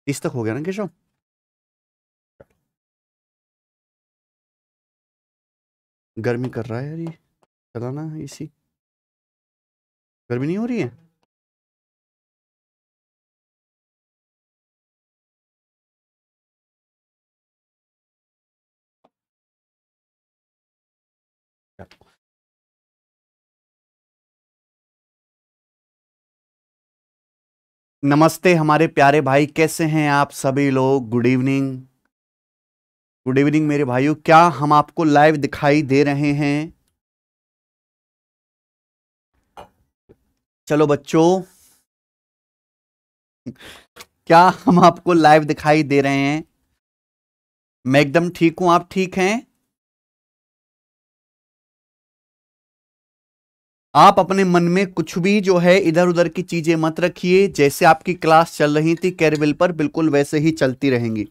30 तक हो गया ना केशव? गर्मी कर रहा है यार, ये चलाना एसी। गर्मी नहीं हो रही है? नमस्ते हमारे प्यारे भाई, कैसे हैं आप सभी लोग? गुड इवनिंग, गुड इवनिंग मेरे भाइयों। क्या हम आपको लाइव दिखाई दे रहे हैं? चलो बच्चों, क्या हम आपको लाइव दिखाई दे रहे हैं? मैं एकदम ठीक हूं, आप ठीक हैं? आप अपने मन में कुछ भी जो है इधर उधर की चीजें मत रखिए। जैसे आपकी क्लास चल रही थी कैरविल पर, बिल्कुल वैसे ही चलती रहेंगी।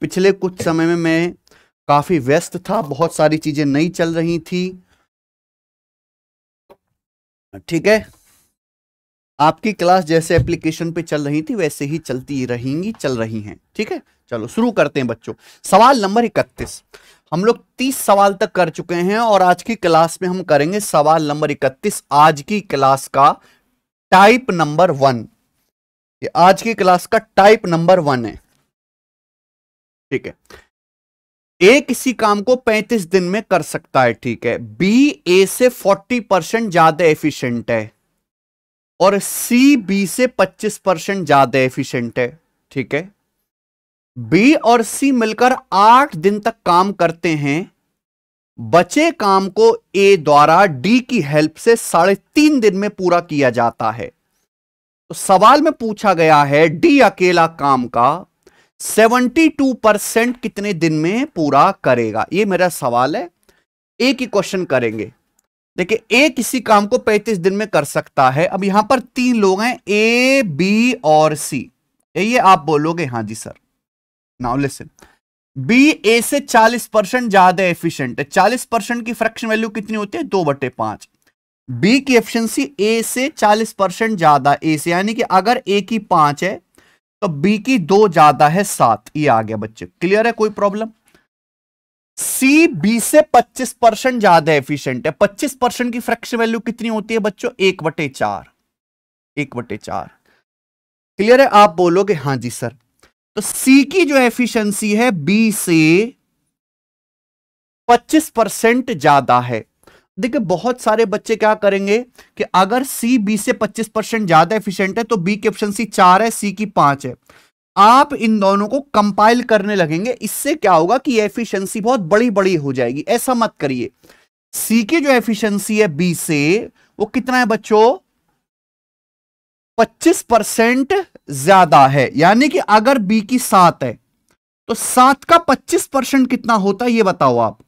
पिछले कुछ समय में मैं काफी व्यस्त था, बहुत सारी चीजें नई चल रही थी। ठीक है, आपकी क्लास जैसे एप्लीकेशन पे चल रही थी वैसे ही चलती रहेंगी, चल रही हैं। ठीक है, चलो शुरू करते हैं बच्चों। सवाल नंबर 31। हम लोग 30 सवाल तक कर चुके हैं और आज की क्लास में हम करेंगे सवाल नंबर 31। आज की क्लास का टाइप नंबर 1, ये आज की क्लास का टाइप नंबर 1 है। ठीक है, ए किसी काम को 35 दिन में कर सकता है। ठीक है, बी ए से 40% ज्यादा एफिशिएंट है और सी बी से 25% ज्यादा एफिशिएंट है। ठीक है, बी और सी मिलकर 8 दिन तक काम करते हैं। बचे काम को ए द्वारा डी की हेल्प से 3.5 दिन में पूरा किया जाता है। तो सवाल में पूछा गया है डी अकेला काम का 72% कितने दिन में पूरा करेगा। ये मेरा सवाल है। एक ही क्वेश्चन करेंगे। देखिए, ए किसी काम को 35 दिन में कर सकता है। अब यहां पर 3 लोग हैं, ए बी और सी। ये आप बोलोगे हाँ जी सर। नाउ लिसन, बी ए से 40% ज्यादा एफिशिएंट है। 40% की फ्रैक्शन वैल्यू कितनी होती है? 2/5। बी की एफिशिएंसी ए से 40% ज्यादा, ए से, यानी कि अगर ए की 5 है तो बी की 2 ज्यादा है, 7। ये आ गया बच्चे, क्लियर है? कोई प्रॉब्लम? सी बी से 25% ज्यादा एफिशिएंट है। 25% की फ्रैक्शन वैल्यू कितनी होती है बच्चों? 1/4। 1/4, क्लियर है? आप बोलोगे हाँ जी सर। तो सी की जो एफिशिएंसी है बी से 25% ज्यादा है। देखिए, बहुत सारे बच्चे क्या करेंगे कि अगर सी बी से 25% ज्यादा एफिशिएंट है तो बी की एफिशिएंसी 4 है, सी की 5 है। आप इन दोनों को कंपाइल करने लगेंगे, इससे क्या होगा कि एफिशिएंसी बहुत बड़ी बड़ी हो जाएगी। ऐसा मत करिए। सी की जो एफिशिएंसी है बी से, वो कितना है बच्चों? 25% ज्यादा है। यानी कि अगर बी की 7 है तो 7 का 25% कितना होता है, ये बताओ आप।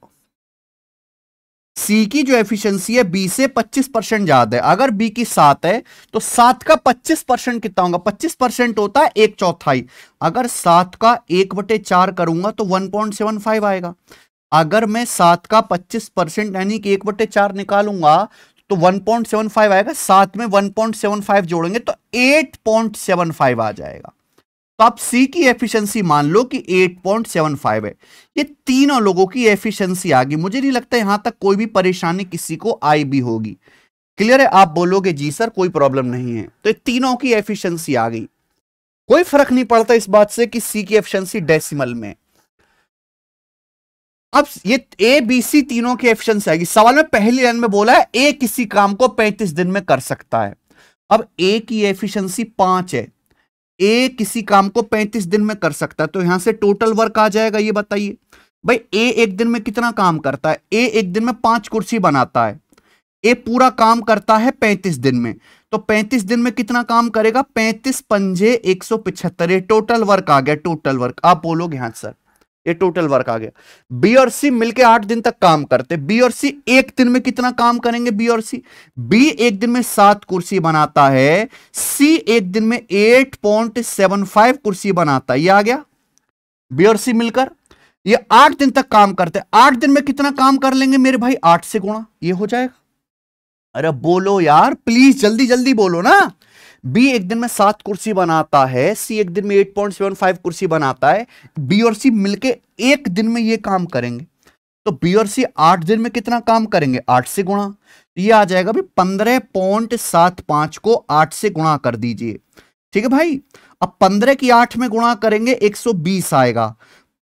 सी की जो एफिशिएंसी है बी से 25% ज्यादा है। अगर बी की 7 है तो 7 का 25% कितना होगा? 25% होता है 1/4। अगर 7 का 1/4 करूंगा तो 1.75 आएगा। अगर मैं 7 का 25% यानी कि 1/4 निकालूंगा तो 1.75 आएगा। 7 में 1.75 जोड़ेंगे तो 8.75 आ जाएगा। तो आप सी की एफिशिएंसी मान लो कि 8.75 है। ये तीनों लोगों की एफिशिएंसी आ गई। मुझे नहीं लगता यहां तक कोई भी परेशानी किसी को आई भी होगी। क्लियर है? आप बोलोगे जी सर कोई प्रॉब्लम नहीं है। तो ये तीनों की एफिशिएंसी आ गई। कोई फर्क नहीं पड़ता इस बात से कि सी की एफिशिएंसी डेसिमल में। अब ये ए बी सी तीनों की एफिशिएंसी आएगी। सवाल में पहली लाइन में बोला है ए किसी काम को 35 दिन में कर सकता है। अब ए की एफिशिएंसी 5 है। ए किसी काम को 35 दिन में कर सकता है तो यहां से टोटल वर्क आ जाएगा। ये बताइए भाई, ए एक दिन में कितना काम करता है? ए एक दिन में 5 कुर्सी बनाता है। ए पूरा काम करता है 35 दिन में, तो 35 दिन में कितना काम करेगा? 35 पंजे 175। ये टोटल वर्क आ गया। टोटल वर्क आप बोलोगे हाँ सर, ये टोटल वर्क आ गया। बी और सी मिलके 8 दिन तक काम करते। बी और सी एक दिन में कितना काम करेंगे? बी और सी, बी एक दिन में 7 कुर्सी बनाता है, सी एक दिन में 8.75 कुर्सी बनाता है। ये आ गया। बी और सी मिलकर ये 8 दिन तक काम करते हैं। 8 दिन में कितना काम कर लेंगे मेरे भाई? 8 से गुणा, ये हो जाएगा। अरे बोलो यार प्लीज, जल्दी जल्दी बोलो ना। बी एक दिन में 7 कुर्सी बनाता है, सी एक दिन में 8.75 कुर्सी बनाता है। बी और सी मिलके एक दिन में ये काम करेंगे, तो बी और सी 8 दिन में कितना काम करेंगे, 8 से गुणा। ये आ जाएगा भी 15.75 को 8 से गुणा कर दीजिए। ठीक है भाई, अब 15 की 8 में गुणा करेंगे 120 आएगा,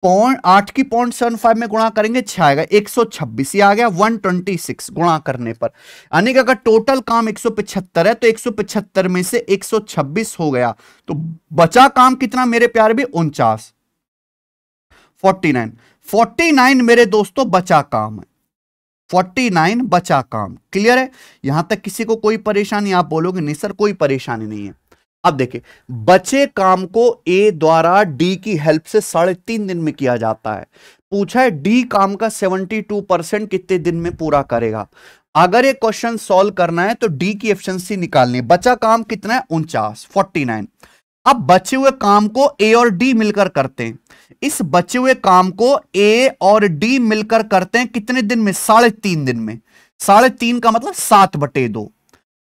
8 की 0.75 में गुणा करेंगे 6 आएगा, 126। ये आ गया 126 गुणा करने पर। यानी कि अगर टोटल काम 175 है तो 175 में से 126 हो गया, तो बचा काम कितना मेरे प्यारे भी, 49, 49 मेरे दोस्तों बचा काम है, 49 बचा काम। क्लियर है? यहां तक किसी को कोई परेशानी? आप बोलोगे नहीं सर कोई परेशानी नहीं है। अब देखिए, बचे काम को ए द्वारा डी की हेल्प से 3.5 दिन में किया जाता है। पूछा है डी काम का 72% कितने दिन में पूरा करेगा। अगर ये क्वेश्चन सॉल्व करना है तो डी की एफिशिएंसी निकालनी है। बचा काम कितना है, 49। अब बचे हुए काम को ए और डी मिलकर करते हैं। इस बचे हुए काम को ए और डी मिलकर करते हैं कितने दिन में, 3.5 दिन में। 3.5 का मतलब 7/2।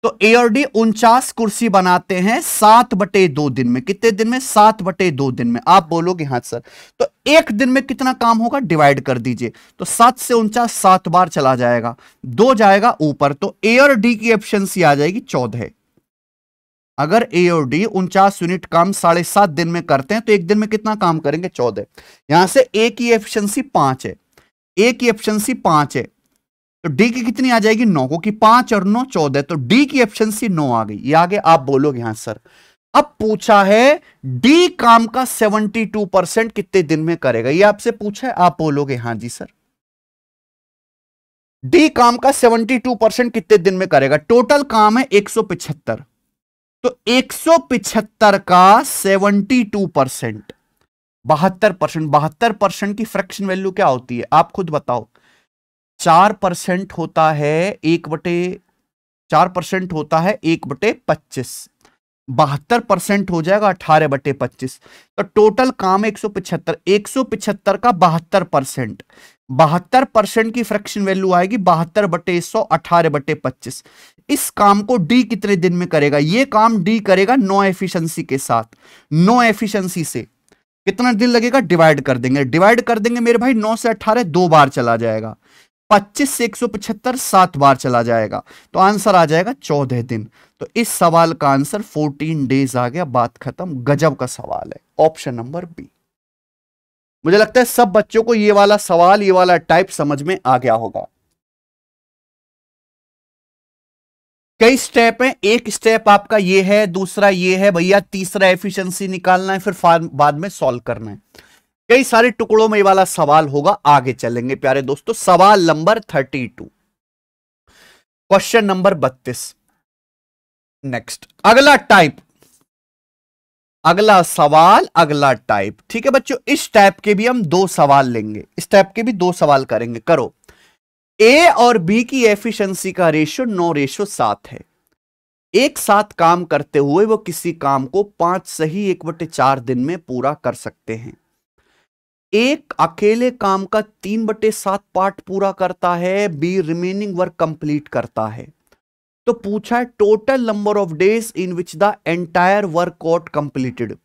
तो ए और डी 49 कुर्सी बनाते हैं 7/2 दिन में। कितने दिन में, 7/2 दिन में। आप बोलोगे हाँ सर, तो एक दिन में कितना काम होगा, डिवाइड कर दीजिए। तो 7 से 49 7 बार चला जाएगा, 2 जाएगा ऊपर, तो ए और डी की एफिशिएंसी आ जाएगी 14। अगर ए और डी 49 यूनिट काम 7.5 दिन में करते हैं तो एक दिन में कितना काम करेंगे, 14। यहां से ए की एफिशिएंसी 5 है, ए की एफिशिएंसी 5 है, तो डी की कितनी आ जाएगी, 9, क्योंकि 5 और 9 14, तो डी की एफिशिएंसी 9 आ गई। ये आगे आप बोलोगे हाँ सर। अब पूछा है डी काम का 72% कितने दिन में करेगा, ये आपसे पूछा है, आप बोलोगे हाँ जी सर। डी काम का 72% कितने दिन में करेगा। टोटल काम है 175, तो 175 का 72%, 72%। 72% की फ्रैक्शन वैल्यू क्या होती है, आप खुद बताओ। 4% होता है 4% होता है 1/25, 72% हो जाएगा 18/25। तो टोटल काम 175, 175 का 72%, 72% की फ्रैक्शन वैल्यू आएगी 72/100, 18/25। इस काम को डी कितने दिन में करेगा, ये काम डी करेगा नो एफिशिएंसी के साथ। नो एफिशिएंसी से कितना दिन लगेगा, डिवाइड कर देंगे, डिवाइड कर देंगे मेरे भाई। 9 से 18 2 बार चला जाएगा, 25 से 175 7 बार चला जाएगा, तो आंसर आ जाएगा 14 दिन। तो इस सवाल का आंसर 14 डेज आ गया, बात खत्म। गजब का सवाल है, ऑप्शन नंबर बी। मुझे लगता है सब बच्चों को ये वाला सवाल, ये वाला टाइप समझ में आ गया होगा। कई स्टेप हैं, एक स्टेप आपका ये है, दूसरा ये है भैया, तीसरा एफिशिएंसी निकालना है, फिर बाद में सॉल्व करना है। कई सारे टुकड़ों में ये वाला सवाल होगा, आगे चलेंगे प्यारे दोस्तों। सवाल नंबर 32, क्वेश्चन नंबर 32। नेक्स्ट, अगला टाइप, अगला सवाल, अगला टाइप। ठीक है बच्चों, इस टाइप के भी हम 2 सवाल लेंगे, इस टाइप के भी 2 सवाल करेंगे। करो, ए और बी की एफिशिएंसी का रेशियो 9:7 है। एक साथ काम करते हुए वो किसी काम को 5 सही 1/4 दिन में पूरा कर सकते हैं। एक अकेले काम का 3/7 पार्ट पूरा करता है, बी रिमेनिंग वर्क कंप्लीट करता है। तो पूछा है total number of days in which the entire work got completed,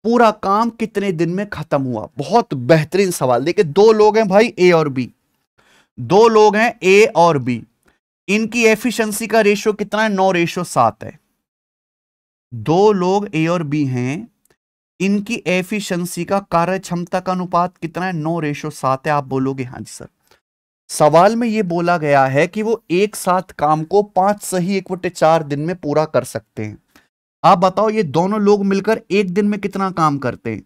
पूरा काम कितने दिन में खत्म हुआ। बहुत बेहतरीन सवाल। देखिए 2 लोग हैं भाई, ए और बी, 2 लोग हैं ए और बी, इनकी एफिशिएंसी का रेशियो कितना है, 9:7 है। 2 लोग ए और बी हैं, इनकी एफिशिएंसी का कार्य क्षमता का अनुपात कितना है, 9:7 है। आप बोलोगे हाँ जी सर। सवाल में यह बोला गया है कि वो एक साथ काम को 5 सही 1/4 दिन में पूरा कर सकते हैं। आप बताओ ये दोनों लोग मिलकर एक दिन में कितना काम करते हैं।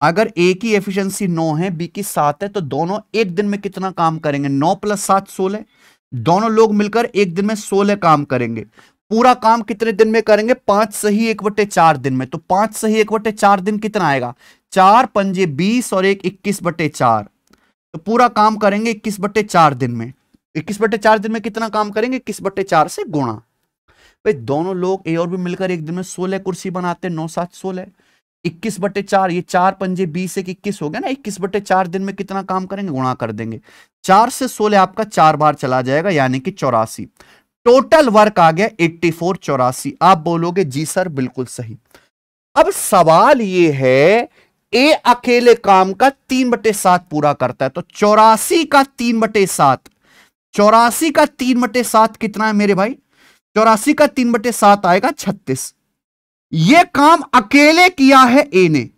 अगर ए की एफिशिएंसी 9 है, बी की 7 है, तो दोनों एक दिन में कितना काम करेंगे, 9 + 7 16। दोनों लोग मिलकर एक दिन में 16 काम करेंगे। पूरा काम कितने दिन में करेंगे, 5 सही 1/4 दिन में। तो 5 सही 1/4 दिन कितना आएगा, 4 पंजे 20 और 1 21/4। तो पूरा काम करेंगे 21/4 दिन में। 21/4 दिन में कितना काम करेंगे, 21/4 से गुणा। भाई दोनों लोग ए और बी मिलकर एक दिन में 16 कुर्सी बनाते हैं, 9 7 16, 21/4, ये 4 पंजे 20 1 21 हो गया ना। 21/4 दिन में कितना काम करेंगे, गुणा कर देंगे। 4 से 16 आपका 4 बार चला जाएगा, यानी कि 84। टोटल वर्क आ गया 84 84। आप बोलोगे जी सर बिल्कुल सही। अब सवाल ये है ए अकेले काम का 3/7 पूरा करता है, तो 84 का 3/7, 84 का 3/7 कितना है मेरे भाई? 84 का 3/7 आएगा 36। यह काम अकेले किया है ए ने।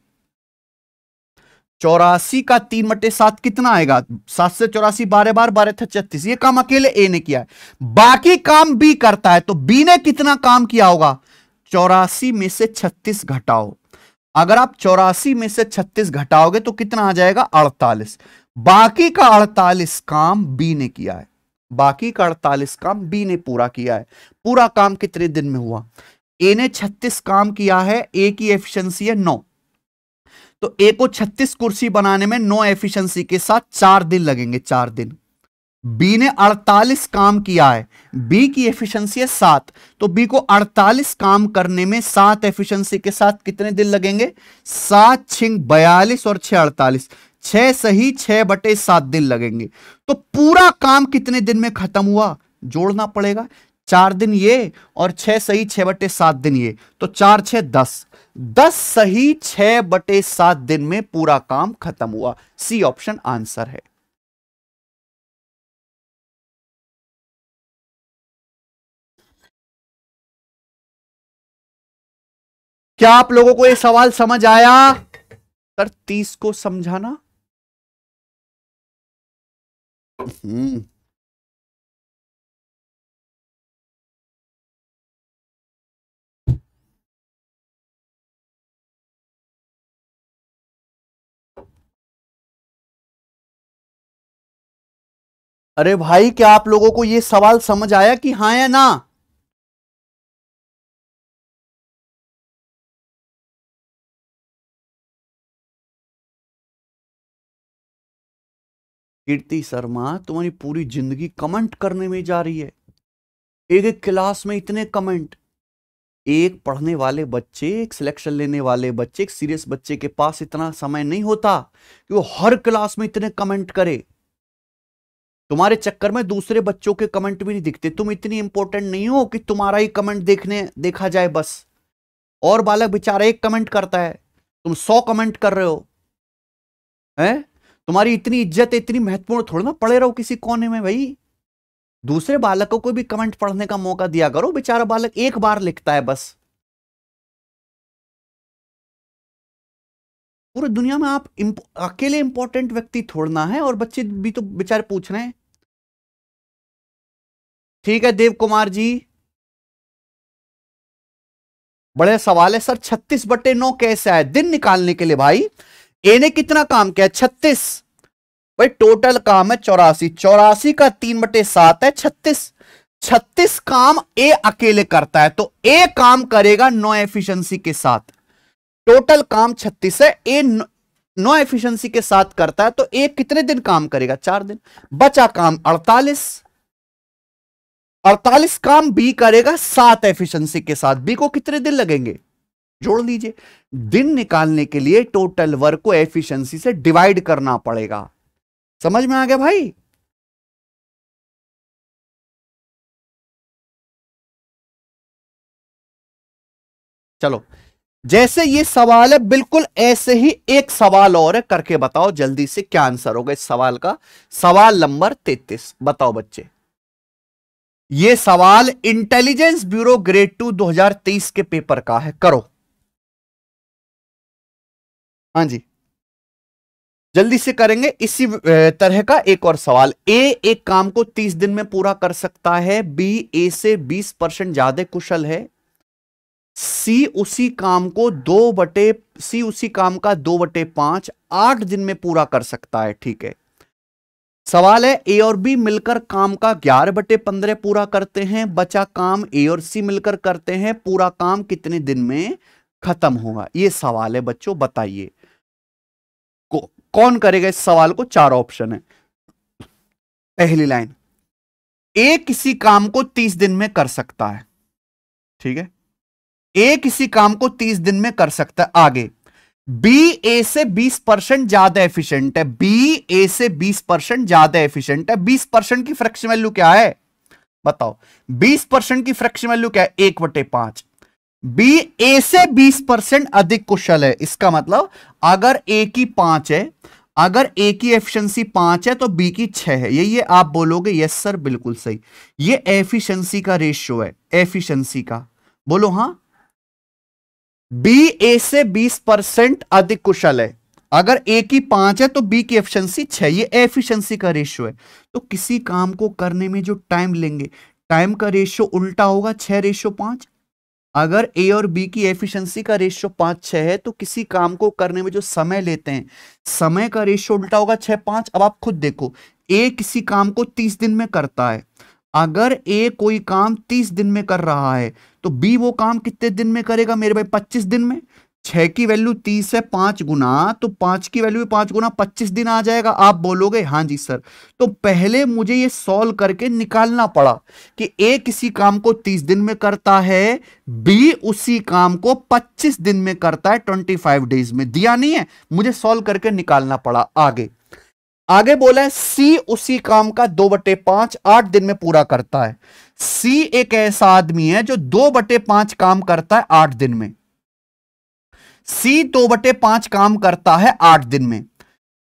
84 का 3/7 कितना आएगा? 7 से 84 12 बार 12 था 36। ये काम अकेले ए ने किया है, बाकी काम बी करता है, तो बी ने कितना काम किया होगा? 84 में से 36 घटाओ। अगर आप 84 में से 36 घटाओगे तो कितना आ जाएगा? 48। बाकी का 48 काम बी ने किया है, बाकी का 48 काम बी ने पूरा किया है। पूरा काम कितने दिन में हुआ? ए ने 36 काम किया है, ए की एफिशिएंसी है 9, तो ए को 36 कुर्सी बनाने में 9 एफिशिएंसी के साथ 4 दिन लगेंगे, 4 दिन। बी ने 48 काम किया है, बी की एफिशिएंसी है 7, तो बी को 48 काम करने में 7 एफिशिएंसी के साथ कितने दिन लगेंगे? 7 6 42 और 6 48, 6 सही 6/7 दिन लगेंगे। तो पूरा काम कितने दिन में खत्म हुआ? जोड़ना पड़ेगा, 4 दिन ये और 6 सही 6/7 दिन ये, तो 4 6 10, 10 सही 6/7 दिन में पूरा काम खत्म हुआ। सी ऑप्शन आंसर है। क्या आप लोगों को यह सवाल समझ आया? सर 30 को समझाना। अरे भाई क्या आप लोगों को यह सवाल समझ आया कि हां या ना? कीर्ति शर्मा तुम्हारी पूरी जिंदगी कमेंट करने में जा रही है। एक एक क्लास में इतने कमेंट। एक पढ़ने वाले बच्चे, एक सिलेक्शन लेने वाले बच्चे, एक सीरियस बच्चे के पास इतना समय नहीं होता कि वो हर क्लास में इतने कमेंट करे। तुम्हारे चक्कर में दूसरे बच्चों के कमेंट भी नहीं दिखते। तुम इतनी इंपॉर्टेंट नहीं हो कि तुम्हारा ही कमेंट देखा जाए बस। और बालक बेचारा एक कमेंट करता है, तुम 100 कमेंट कर रहे हो। हैं? तुम्हारी इतनी इज्जत है, इतनी महत्वपूर्ण थोड़ा ना पड़े रहो किसी कोने में भाई। दूसरे बालकों को भी कमेंट पढ़ने का मौका दिया करो। बेचारा बालक एक बार लिखता है बस। पूरी दुनिया में आप अकेले इंपॉर्टेंट व्यक्ति थोड़ना है, और बच्चे भी तो बेचारे पूछ रहे हैं। ठीक है देव कुमार जी, बड़े सवाल है सर। 36/9 कैसे आए? दिन निकालने के लिए भाई। ए ने कितना काम किया? 36। भाई टोटल काम है 84, 84 का 3/7 है 36। 36 काम ए अकेले करता है, तो ए काम करेगा 9 एफिशिएंसी के साथ। टोटल काम 36 है, ए 9 एफिशिएंसी के साथ करता है, तो ए कितने दिन काम करेगा? 4 दिन। बचा काम 48। 48 काम बी करेगा 7 एफिशिएंसी के साथ। बी को कितने दिन लगेंगे? जोड़ लीजिए। दिन निकालने के लिए टोटल वर्क को एफिशिएंसी से डिवाइड करना पड़ेगा। समझ में आ गया भाई? चलो, जैसे ये सवाल है बिल्कुल ऐसे ही एक सवाल और है, करके बताओ जल्दी से क्या आंसर होगा इस सवाल का। सवाल नंबर 33 बताओ बच्चे। ये सवाल इंटेलिजेंस ब्यूरो ग्रेड 2 2023 के पेपर का है। करो। हाँ जी, जल्दी से करेंगे। इसी तरह का एक और सवाल। ए एक काम को 30 दिन में पूरा कर सकता है, बी ए से 20% ज्यादा कुशल है, सी उसी काम का 2/5 8 दिन में पूरा कर सकता है। ठीक है, सवाल है ए और बी मिलकर काम का 11/15 पूरा करते हैं, बचा काम ए और सी मिलकर करते हैं, पूरा काम कितने दिन में खत्म होगा? ये सवाल है बच्चों, बताइए कौन करेगा इस सवाल को? 4 ऑप्शन है। पहली लाइन, ए किसी काम को 30 दिन में कर सकता है। ठीक है, ए किसी काम को 30 दिन में कर सकता है। आगे, बी ए से 20% ज्यादा एफिशिएंट है, बी ए से 20% ज्यादा एफिशिएंट है। 20% की फ्रैक्शन वैल्यू क्या है? बताओ 20% की फ्रैक्शन वैल्यू क्या है? 1/5। बी ए से 20% अधिक कुशल है। इसका मतलब अगर ए की 5 है, अगर ए की एफिशिएंसी 5 है तो बी की 6 है। यही आप बोलोगे यस सर बिल्कुल सही। ये एफिशिएंसी का रेशियो है, एफिशिएंसी का। बोलो हां। बी ए से 20% अधिक कुशल है। अगर ए की 5 है तो बी की एफिशिएंसी 6। ये एफिशिएंसी का रेशियो है। तो किसी काम को करने में जो टाइम लेंगे, टाइम का रेशियो उल्टा होगा 6:5। अगर ए और बी की एफिशिएंसी का रेशियो 5:6 है तो किसी काम को करने में जो समय लेते हैं, समय का रेशियो उल्टा होगा 6:5। अब आप खुद देखो, ए किसी काम को 30 दिन में करता है। अगर ए कोई काम 30 दिन में कर रहा है तो बी वो काम कितने दिन में करेगा मेरे भाई? 25 दिन में। 6 की वैल्यू 30 है, 5 गुना, तो 5 की वैल्यू 5 गुना 25 दिन आ जाएगा। आप बोलोगे हां जी सर। तो पहले मुझे ये सॉल्व करके निकालना पड़ा कि ए किसी काम को 30 दिन में करता है, बी उसी काम को 25 दिन में करता है, 25 डेज में। दिया नहीं है, मुझे सॉल्व करके निकालना पड़ा। आगे आगे बोला है सी उसी काम का 2/5 8 दिन में पूरा करता है। सी एक ऐसा आदमी है जो 2/5 काम करता है 8 दिन में। सी 2/5 काम करता है 8 दिन में।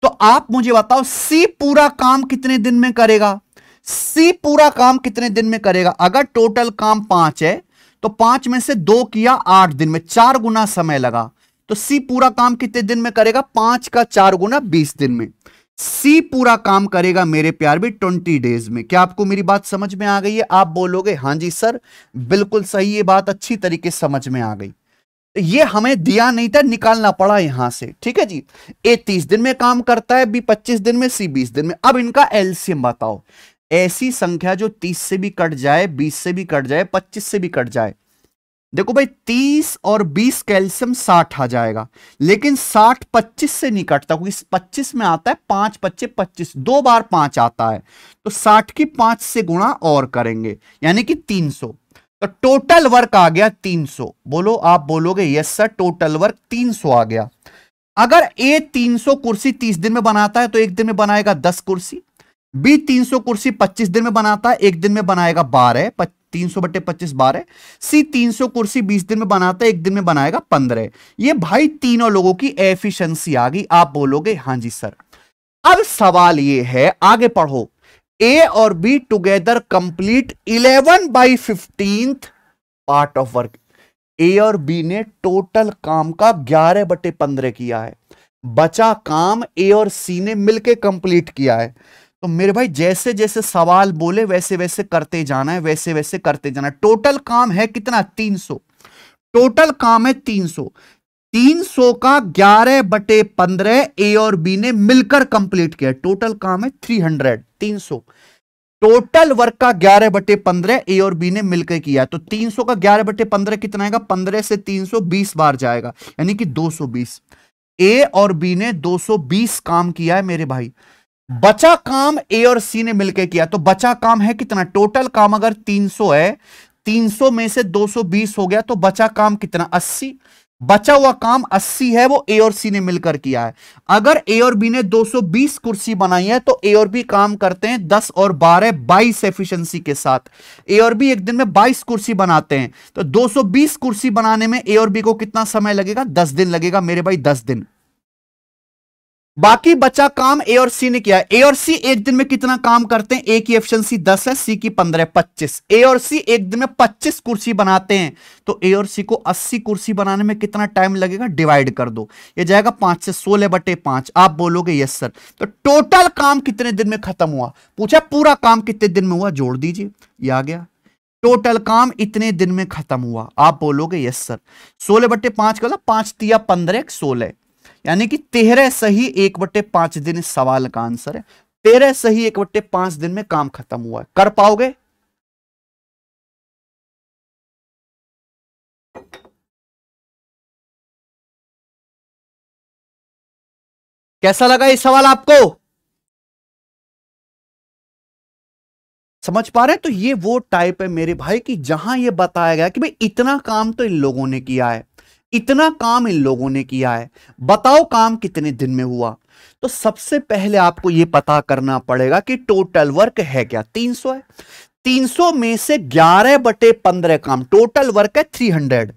तो आप मुझे बताओ सी पूरा काम कितने दिन में करेगा? सी पूरा काम कितने दिन में करेगा? अगर टोटल काम 5 है तो 5 में से 2 किया 8 दिन में, 4 गुना समय लगा। तो सी पूरा काम कितने दिन में करेगा? 5 का 4 गुना 20 दिन में। सी पूरा काम करेगा मेरे प्यार भी 20 डेज में। क्या आपको मेरी बात समझ में आ गई है? आप बोलोगे हां जी सर बिल्कुल सही, ये बात अच्छी तरीके से समझ में आ गई। ये हमें दिया नहीं था, निकालना पड़ा यहां से। ठीक है जी। ए 30 दिन में काम करता है, बी 25 दिन में, सी 20 दिन में। अब इनका एलसीएम बताओ। ऐसी संख्या जो 30 से भी कट जाए, 20 से भी कट जाए, 25 से भी कट जाए। देखो भाई 30 और 20 कैल्शियम 60 आ जाएगा, लेकिन 60 25 से नहीं कटता, क्योंकि 25 में आता है 5 25 25, 2 बार 5 आता है। तो 60 की 5 से गुणा और करेंगे, यानी कि 300। तो टोटल वर्क आ गया 300। बोलो, आप बोलोगे यस सर टोटल वर्क 300 आ गया। अगर ए 300 कुर्सी 30 दिन में बनाता है तो एक दिन में बनाएगा 10 कुर्सी। बी 300 कुर्सी 25 दिन में बनाता है, एक दिन में बनाएगा 12, 300/25 12। सी 300 कुर्सी 20 दिन में बनाता है, एक दिन में बनाएगा 15। ये भाई तीनों लोगों की एफिशिएंसी आ गई। आप बोलोगे हां जी सर। अब सवाल ये है, आगे पढ़ो। ए और B together complete 11/15 part of work. A और बी ने टोटल काम का 11/15 किया है। बचा काम ए और सी ने मिलकर कंप्लीट किया है। तो मेरे भाई जैसे जैसे सवाल बोले वैसे वैसे करते जाना है, वैसे वैसे करते जाना है। टोटल काम है कितना? 300। टोटल काम है 300। 300 का 11/15 ए और बी ने मिलकर कंप्लीट किया। टोटल काम है 300। 300 टोटल वर्क का 11/15 ए और बी ने मिलकर किया। तो 300 का 11/15 कितना आएगा? 15 से 300 20 बार जाएगा, यानी कि 220। ए और बी ने 220 काम किया है मेरे भाई। बचा काम ए और सी ने मिलकर किया। तो बचा काम है कितना? टोटल काम अगर 300 है, 300 में से 220 हो गया तो बचा काम कितना? 80। बचा हुआ काम 80 है, वो ए और सी ने मिलकर किया है। अगर ए और बी ने 220 कुर्सी बनाई है तो ए और बी काम करते हैं 10 और 12 22 एफिशिएंसी के साथ। ए और बी एक दिन में 22 कुर्सी बनाते हैं, तो 220 कुर्सी बनाने में ए और बी को कितना समय लगेगा? 10 दिन लगेगा मेरे भाई, 10 दिन। बाकी बचा काम ए और सी ने किया। ए और सी एक दिन में कितना काम करते हैं? ए की एफिशिएंसी 10 है, सी की 15 25। ए और सी एक दिन में 25 कुर्सी बनाते हैं, तो ए और सी को 80 कुर्सी बनाने में कितना टाइम लगेगा? डिवाइड कर दो, ये जाएगा 5 से 16/5। आप बोलोगे यस सर। तो टोटल काम कितने दिन में खत्म हुआ? पूछा पूरा काम कितने दिन में हुआ, जोड़ दीजिए, ये आ गया। टोटल काम इतने दिन में खत्म हुआ। आप बोलोगे यस सर। 16/5 का 5 तिया 15 16, यानी कि 13 सही 1/5 दिन इस सवाल का आंसर है। 13 सही 1/5 दिन में काम खत्म हुआ है। कर पाओगे? कैसा लगा ये सवाल आपको? समझ पा रहे हैं? तो ये वो टाइप है मेरे भाई कि जहां ये बताया गया कि भाई इतना काम तो इन लोगों ने किया है, इतना काम इन लोगों ने किया है, बताओ काम कितने दिन में हुआ। तो सबसे पहले आपको यह पता करना पड़ेगा कि टोटल वर्क है क्या? 300 है। 300 में से 11/15 काम, टोटल वर्क है 300,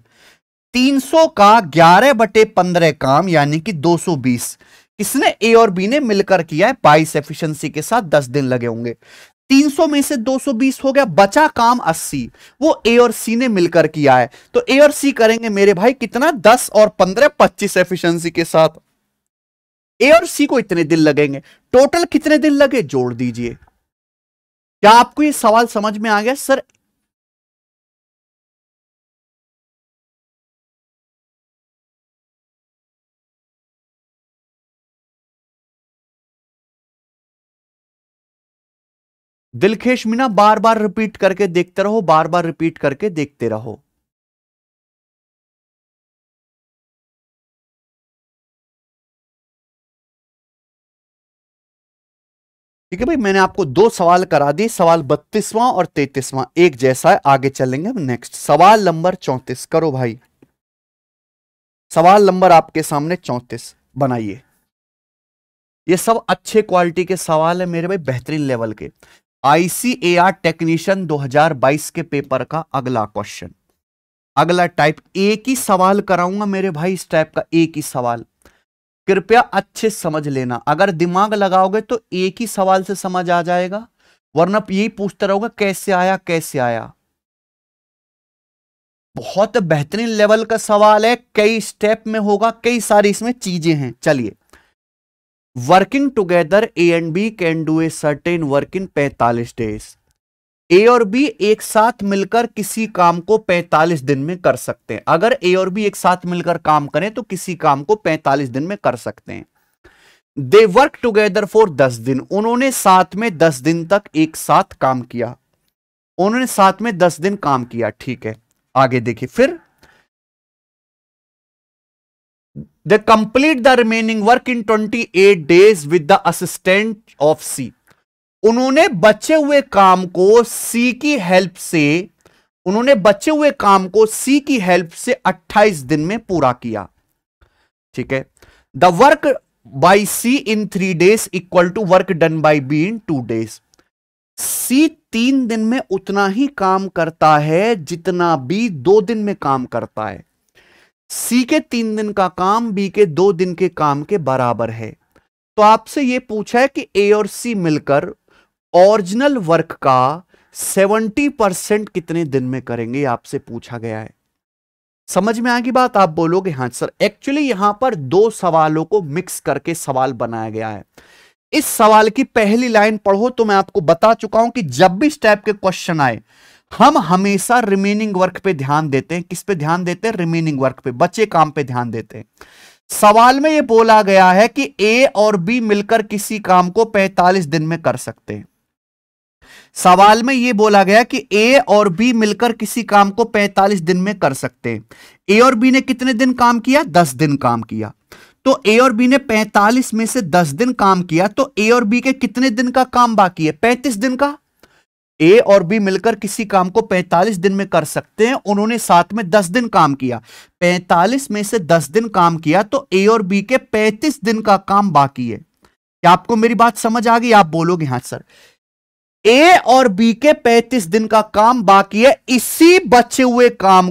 300 का 11/15 काम यानी कि 220 किसने, ए और बी ने मिलकर किया है 22 एफिशिएंसी के साथ, 10 दिन लगे होंगे। 300 में से 220 हो गया, बचा काम 80, वो ए और सी ने मिलकर किया है। तो ए और सी करेंगे मेरे भाई कितना, 10 और 15 25 एफिशिएंसी के साथ। ए और सी को इतने दिन लगेंगे, टोटल कितने दिन लगे जोड़ दीजिए। क्या आपको ये सवाल समझ में आ गया सर? दिलखेश मीना बार बार रिपीट करके देखते रहो, बार बार रिपीट करके देखते रहो। ठीक है भाई, मैंने आपको 2 सवाल करा दिए, सवाल 32वां और 33वां एक जैसा है। आगे चलेंगे हम नेक्स्ट सवाल नंबर 34 करो भाई। सवाल नंबर आपके सामने 34 बनाइए। ये सब अच्छे क्वालिटी के सवाल है मेरे भाई, बेहतरीन लेवल के। ICAR टेक्नीशियन 2022 के पेपर का अगला क्वेश्चन, अगला टाइप, एक ही सवाल कराऊंगा मेरे भाई, इस टाइप का एक ही सवाल, कृपया अच्छे समझ लेना। अगर दिमाग लगाओगे तो एक ही सवाल से समझ आ जाएगा, वरना यही पूछते रहोगे कैसे आया कैसे आया। बहुत बेहतरीन लेवल का सवाल है, कई स्टेप में होगा, कई सारी इसमें चीजें हैं। चलिए, working together A and B can do a certain work in 45 days. A और बी एक साथ मिलकर किसी काम को 45 दिन में कर सकते हैं। अगर ए और बी एक साथ मिलकर काम करें तो किसी काम को 45 दिन में कर सकते हैं। दे वर्क टुगेदर फॉर 10 दिन, उन्होंने साथ में 10 दिन तक एक साथ काम किया, उन्होंने साथ में 10 दिन काम किया। ठीक है, आगे देखिए, फिर they complete the remaining work in 28 days with the assistant of C. उन्होंने बचे हुए काम को सी की हेल्प से, उन्होंने बचे हुए काम को सी की हेल्प से 28 दिन में पूरा किया। ठीक है, the work by C in 3 days equal to work done by B in 2 days. C 3 दिन में उतना ही काम करता है जितना बी 2 दिन में काम करता है। सी के 3 दिन का काम बी के 2 दिन के काम के बराबर है। तो आपसे यह पूछा है कि ए और सी मिलकर ओरिजिनल वर्क का 70% कितने दिन में करेंगे, आपसे पूछा गया है। समझ में आएगी बात? आप बोलोगे हां सर। एक्चुअली यहां पर 2 सवालों को मिक्स करके सवाल बनाया गया है। इस सवाल की पहली लाइन पढ़ो तो मैं आपको बता चुका हूं कि जब भी इस टाइप के क्वेश्चन आए हम हमेशा रिमेनिंग वर्क पे ध्यान देते हैं। किस पे ध्यान देते हैं? रिमेनिंग वर्क पे, बचे काम पे ध्यान देते हैं। सवाल में यह बोला गया है कि ए और बी मिलकर किसी काम को 45 दिन में कर सकते हैं। सवाल में यह बोला गया कि ए और बी मिलकर किसी काम को 45 दिन में कर सकते हैं। ए और बी ने कितने दिन काम किया? 10 दिन काम किया। तो ए और बी ने 45 में से 10 दिन काम किया, तो ए और बी के कितने दिन का काम बाकी है? 35 दिन का। ए और बी मिलकर किसी काम को 45 दिन में कर सकते हैं, उन्होंने साथ में 10 दिन काम किया। 45 में से 10 दिन काम किया तो ए और बी के 35 दिन का काम बाकी है। क्या आपको मेरी बात समझ आ गई? आप बोलोगे हां सर। ए और बी के 35 दिन का काम बाकी है। इसी बचे हुए काम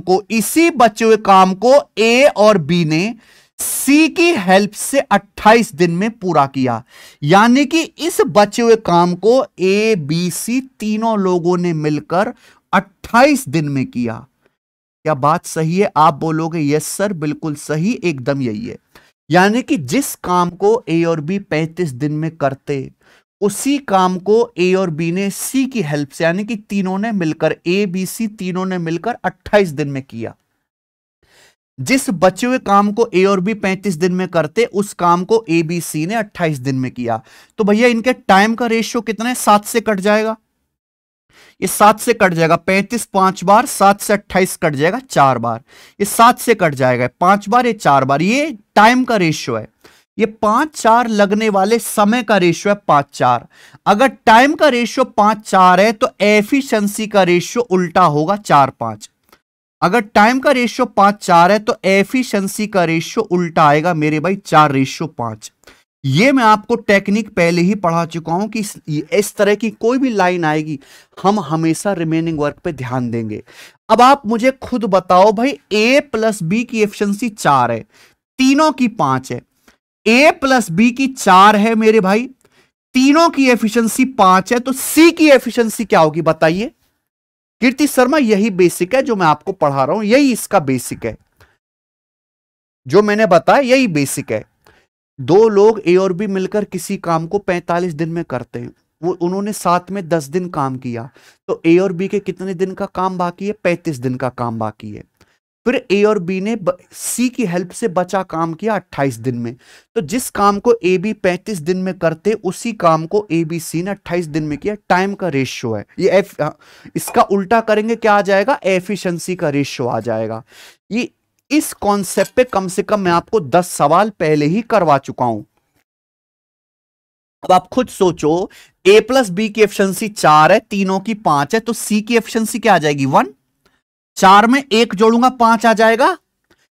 को ए और बी ने सी की हेल्प से 28 दिन में पूरा किया। यानी कि इस बचे हुए काम को ए बी सी तीनों लोगों ने मिलकर 28 दिन में किया। क्या बात सही है? आप बोलोगे यस सर, बिल्कुल सही, एकदम यही है। यानी कि जिस काम को ए और बी 35 दिन में करते, उसी काम को ए और बी ने सी की हेल्प से, यानी कि तीनों ने मिलकर, ए बी सी तीनों ने मिलकर 28 दिन में किया। जिस बचे हुए काम को ए और बी 35 दिन में करते, उस काम को ए बी सी ने 28 दिन में किया। तो भैया इनके टाइम का रेशियो कितना है? 7 से कट जाएगा, ये 7 से कट जाएगा। 35 5 बार, 7 से 28 कट जाएगा 4 बार, ये 7 से कट जाएगा 5 बार, ये 4 बार। ये टाइम का रेशियो है। ये 5-4 लगने वाले समय का रेशियो है 5-4। अगर टाइम का रेशियो 5-4 है तो एफिशिएंसी का रेशियो उल्टा होगा 4-5। अगर टाइम का रेशियो 5-4 है तो एफिशिएंसी का रेशियो उल्टा आएगा मेरे भाई 4:5। ये मैं आपको टेक्निक पहले ही पढ़ा चुका हूं कि इस तरह की कोई भी लाइन आएगी हम हमेशा रिमेनिंग वर्क पे ध्यान देंगे। अब आप मुझे खुद बताओ भाई, ए प्लस बी की एफिशिएंसी 4 है, तीनों की 5 है। ए प्लस बी की 4 है मेरे भाई, तीनों की एफिशिएंसी 5 है, तो सी की एफिशिएंसी क्या होगी बताइए। कीर्ति शर्मा, यही बेसिक है जो मैं आपको पढ़ा रहा हूं, यही इसका बेसिक है, जो मैंने बताया यही बेसिक है। दो लोग ए और बी मिलकर किसी काम को 45 दिन में करते हैं, वो उन्होंने साथ में 10 दिन काम किया, तो ए और बी के कितने दिन का काम बाकी है? 35 दिन का काम बाकी है। फिर ए और बी ने सी की हेल्प से बचा काम किया 28 दिन में, तो जिस काम को ए बी 35 दिन में करते उसी काम को ए बी सी ने 28 दिन में किया। टाइम का रेशियो है ये इसका उल्टा करेंगे क्या आ जाएगा? एफिशिएंसी का रेशियो आ जाएगा। ये इस कॉन्सेप्ट पे कम से कम मैं आपको 10 सवाल पहले ही करवा चुका हूं। अब आप खुद सोचो, ए प्लस बी की एफिशिएंसी 4 है, तीनों की 5 है, तो सी की एफिशिएंसी क्या आ जाएगी? 1। 4 में 1 जोड़ूंगा 5 आ जाएगा,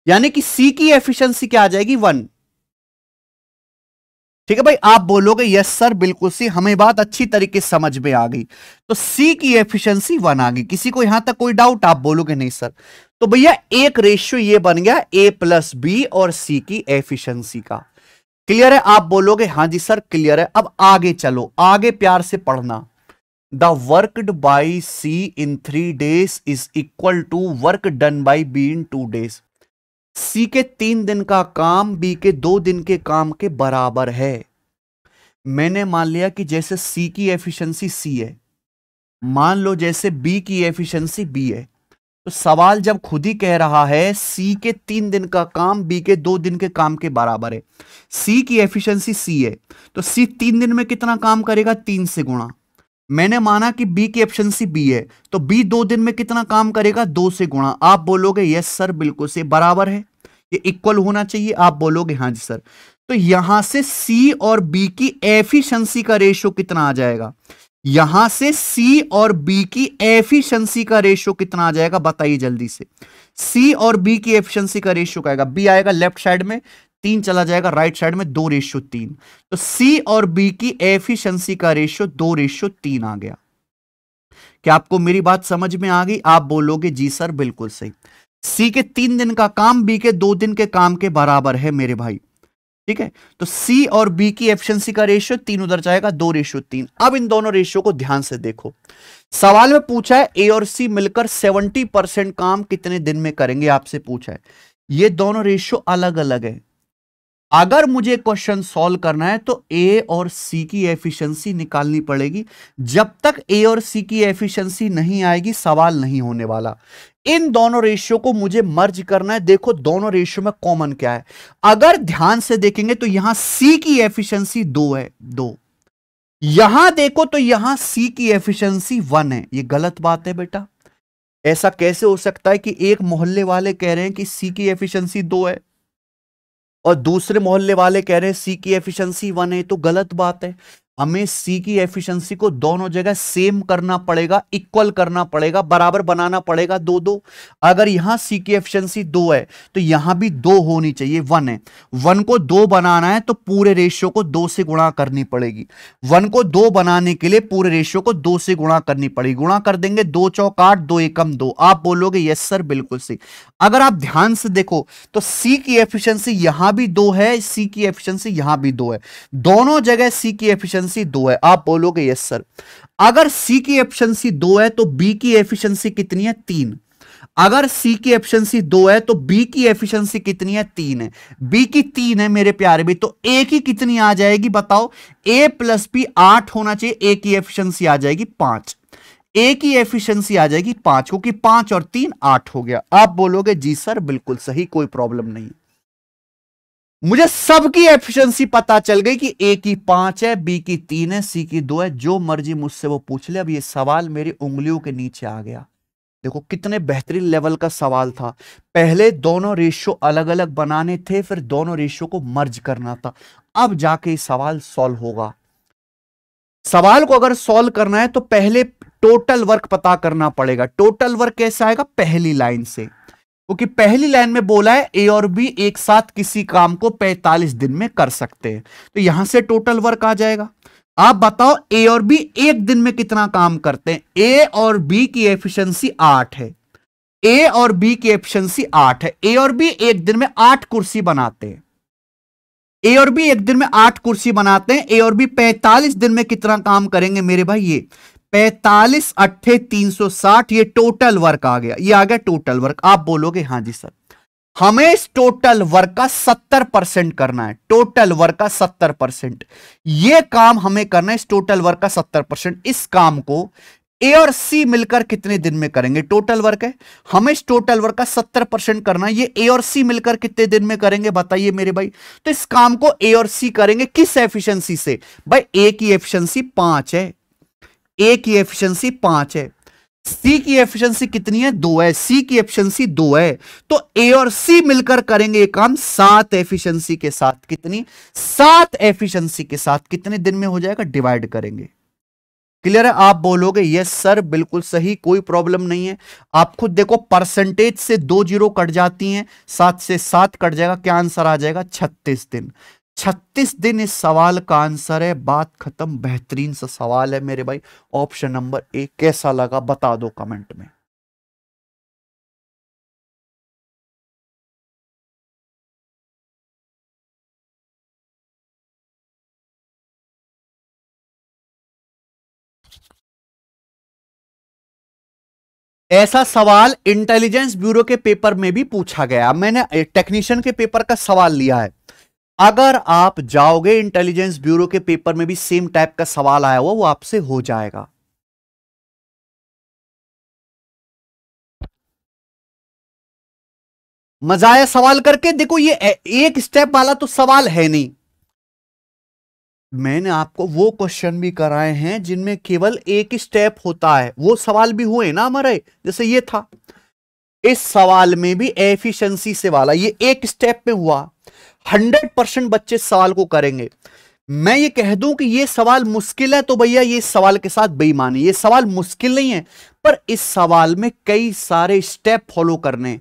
यानी कि सी की एफिशिएंसी क्या आ जाएगी? 1। ठीक है भाई, आप बोलोगे यस सर बिल्कुल सी, हमें बात अच्छी तरीके से समझ में आ गई, तो सी की एफिशिएंसी 1 आ गई। किसी को यहां तक कोई डाउट? आप बोलोगे नहीं सर। तो भैया एक रेशियो ये बन गया ए प्लस बी और सी की एफिशिएंसी का। क्लियर है? आप बोलोगे हाँ जी सर क्लियर है। अब आगे चलो, आगे प्यार से पढ़ना। The worked by C in 3 days is equal to work done by B in 2 days। C के 3 दिन का काम बी के 2 दिन के काम के बराबर है। मैंने मान लिया कि जैसे सी की एफिशिएंसी सी है, मान लो जैसे बी की एफिशिएंसी बी है, तो सवाल जब खुद ही कह रहा है सी के 3 दिन का काम बी के 2 दिन के काम के बराबर है, सी की एफिशिएंसी सी है, तो सी 3 दिन में कितना काम करेगा? 3 से गुणा। मैंने माना कि बी की एफिशिएंसी बी है, तो बी 2 दिन में कितना काम करेगा? 2 से गुणा। आप बोलोगे यस सर बिल्कुल से बराबर है, ये इक्वल होना चाहिए। आप बोलोगे हाँ जी सर। तो यहां से सी और बी की एफिशिएंसी का रेशियो कितना आ जाएगा? यहां से सी और बी की एफिशिएंसी का रेशियो कितना आ जाएगा बताइए जल्दी से। सी और बी की एफिशिएंसी का रेशियो क्या आएगा? बी आएगा लेफ्ट साइड में, 3 चला जाएगा राइट साइड में, 2:3। तो सी और बी की एफिशिएंसी का रेशियो 2:3 आ गया। क्या आपको मेरी बात समझ में आ गई? आप बोलोगे जी सर बिल्कुल सही। सी के 3 दिन का काम बी के 2 दिन के काम के बराबर है मेरे भाई। ठीक है, तो सी और बी की एफिशिएंसी का रेशियो 3 उधर जाएगा, 2:3। अब इन दोनों रेशियो को ध्यान से देखो। सवाल में पूछा है ए और सी मिलकर 70% काम कितने दिन में करेंगे, आपसे पूछा है। ये दोनों रेशियो अलग अलग है। अगर मुझे क्वेश्चन सॉल्व करना है तो ए और सी की एफिशिएंसी निकालनी पड़ेगी। जब तक ए और सी की एफिशिएंसी नहीं आएगी सवाल नहीं होने वाला। इन दोनों रेशियो को मुझे मर्ज करना है। देखो दोनों रेशियो में कॉमन क्या है, अगर ध्यान से देखेंगे तो यहां सी की एफिशिएंसी 2 है, 2। यहां देखो तो यहां सी की एफिशिएंसी 1 है। ये गलत बात है बेटा। ऐसा कैसे हो सकता है कि एक मोहल्ले वाले कह रहे हैं कि सी की एफिशिएंसी 2 है और दूसरे मोहल्ले वाले कह रहे हैं सी की एफिशिएंसी 1 है? तो गलत बात है। हमें सी की एफिशिएंसी को दोनों जगह सेम करना पड़ेगा, इक्वल करना पड़ेगा, बराबर बनाना पड़ेगा, 2-2। अगर यहां सी की एफिशिएंसी 2 है तो यहां भी 2 होनी चाहिए, 1 है। 1 को 2 बनाना है तो पूरे रेशियो को 2 से गुणा करनी पड़ेगी। 1 को 2 बनाने के लिए पूरे रेशियो को 2 से गुणा करनी पड़ेगी। गुणा कर देंगे, 2 चौक 8, 2 एकम 2। आप बोलोगे यस सर बिल्कुल सही। अगर आप ध्यान से देखो तो सी की एफिशिएंसी यहां भी 2 है, सी की एफिशिएंसी यहां भी 2 है, दोनों जगह सी की एफिशिएंसी 2 है। आप बोलोगे यस सर। अगर सी की एफिशिएंसी 2 है तो बी की एफिशिएंसी कितनी है? 3। अगर सी की एफिशिएंसी 2 है तो बी की एफिशिएंसी कितनी है? 3 है। बी की 3 है मेरे प्यारे भी, तो ए की कितनी आ जाएगी बताओ? ए प्लस बी 8 होना चाहिए, ए की एफिशिएंसी आ जाएगी 5। ए की एफिशिएंसी आ जाएगी 5, क्योंकि 5 और 3 8 हो गया। आप बोलोगे जी सर बिल्कुल सही, कोई प्रॉब्लम नहीं। मुझे सबकी एफिशिएंसी पता चल गई कि ए की 5 है, बी की 3 है, सी की 2 है। जो मर्जी मुझसे वो पूछ ले। अब ये सवाल मेरी उंगलियों के नीचे आ गया। देखो कितने बेहतरीन लेवल का सवाल था। पहले दोनों रेशियो अलग अलग बनाने थे, फिर दोनों रेशियो को मर्ज करना था। अब जाके ये सवाल सॉल्व होगा। सवाल को अगर सॉल्व करना है तो पहले टोटल वर्क पता करना पड़ेगा। टोटल वर्क कैसे आएगा? पहली लाइन से। क्योंकि पहली लाइन में बोला है ए और बी एक साथ किसी काम को 45 दिन में कर सकते हैं, तो यहां से टोटल वर्क आ जाएगा। आप बताओ ए और बी एक दिन में कितना काम करते हैं? ए और बी की एफिशिएंसी 8 है, ए और बी की एफिशिएंसी 8 है। ए और बी एक दिन में 8 कुर्सी बनाते हैं, ए और बी एक दिन में 8 कुर्सी बनाते हैं। ए और बी 45 दिन में कितना काम करेंगे मेरे भाई? ये 45 अट्ठे 360, ये टोटल वर्क आ गया, ये आ गया टोटल वर्क। आप बोलोगे हाँ जी सर, हमें इस टोटल वर्क का 70% करना है, टोटल वर्क का 70%। ये काम हमें करना है, इस टोटल वर्क का 70%। इस काम को ए और सी मिलकर कितने दिन में करेंगे? टोटल वर्क है, हमें इस टोटल वर्क का 70% करना है। ये ए और सी मिलकर कितने दिन में करेंगे बताइए मेरे भाई? तो इस काम को ए और सी करेंगे किस एफिशिएंसी से? भाई ए की एफिशिएंसी 5 है, ए की एफिशिएंसी 5 है, सी की एफिशिएंसी कितनी है? 2 है, सी की एफिशिएंसी 2 है, तो ए और सी मिलकर करेंगे ये काम 7 एफिशिएंसी के साथ। कितनी? 7 एफिशिएंसी के साथ। कितने दिन में हो जाएगा? डिवाइड करेंगे। क्लियर है? आप बोलोगे यस सर बिल्कुल सही, कोई प्रॉब्लम नहीं है। आप खुद देखो, परसेंटेज से 2 जीरो कट जाती हैं, 7 से 7 कट जाएगा, क्या आंसर आ जाएगा? 36 दिन। 36 दिन इस सवाल का आंसर है। बात खत्म। बेहतरीन सा सवाल है मेरे भाई। ऑप्शन नंबर ए कैसा लगा बता दो कमेंट में। ऐसा सवाल इंटेलिजेंस ब्यूरो के पेपर में भी पूछा गया। मैंने टेक्नीशियन के पेपर का सवाल लिया है। अगर आप जाओगे इंटेलिजेंस ब्यूरो के पेपर में भी सेम टाइप का सवाल आया हुआ, वो आपसे हो जाएगा। मजा आया सवाल करके? देखो ये एक स्टेप वाला तो सवाल है नहीं। मैंने आपको वो क्वेश्चन भी कराए हैं जिनमें केवल एक स्टेप होता है, वो सवाल भी हुए ना हमारे, जैसे ये था। इस सवाल में भी एफिशिएंसी से वाला ये एक स्टेप में हुआ। 100% बच्चे सवाल को करेंगे। मैं ये कह दूं कि ये सवाल मुश्किल है तो भैया ये सवाल के साथ बेईमानी। ये सवाल मुश्किल नहीं है, पर इस सवाल में कई सारे स्टेप फॉलो करने।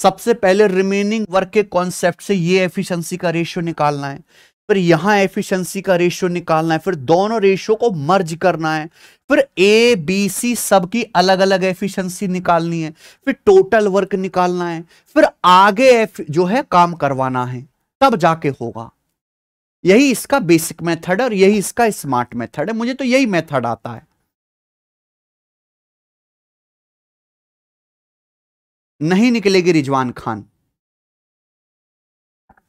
सबसे पहले रिमेनिंग वर्क के कॉन्सेप्ट से ये एफिशिएंसी का रेशियो निकालना है, फिर यहां एफिशिएंसी का रेशियो निकालना है, फिर दोनों रेशियो को मर्ज करना है, फिर ए बी सी सबकी अलग अलग एफिशिएंसी निकालनी है, फिर टोटल वर्क निकालना है, फिर आगे जो है काम करवाना है, तब जाके होगा। यही इसका बेसिक मेथड है और यही इसका स्मार्ट मेथड है। मुझे तो यही मेथड आता है। नहीं निकलेगी रिजवान खान।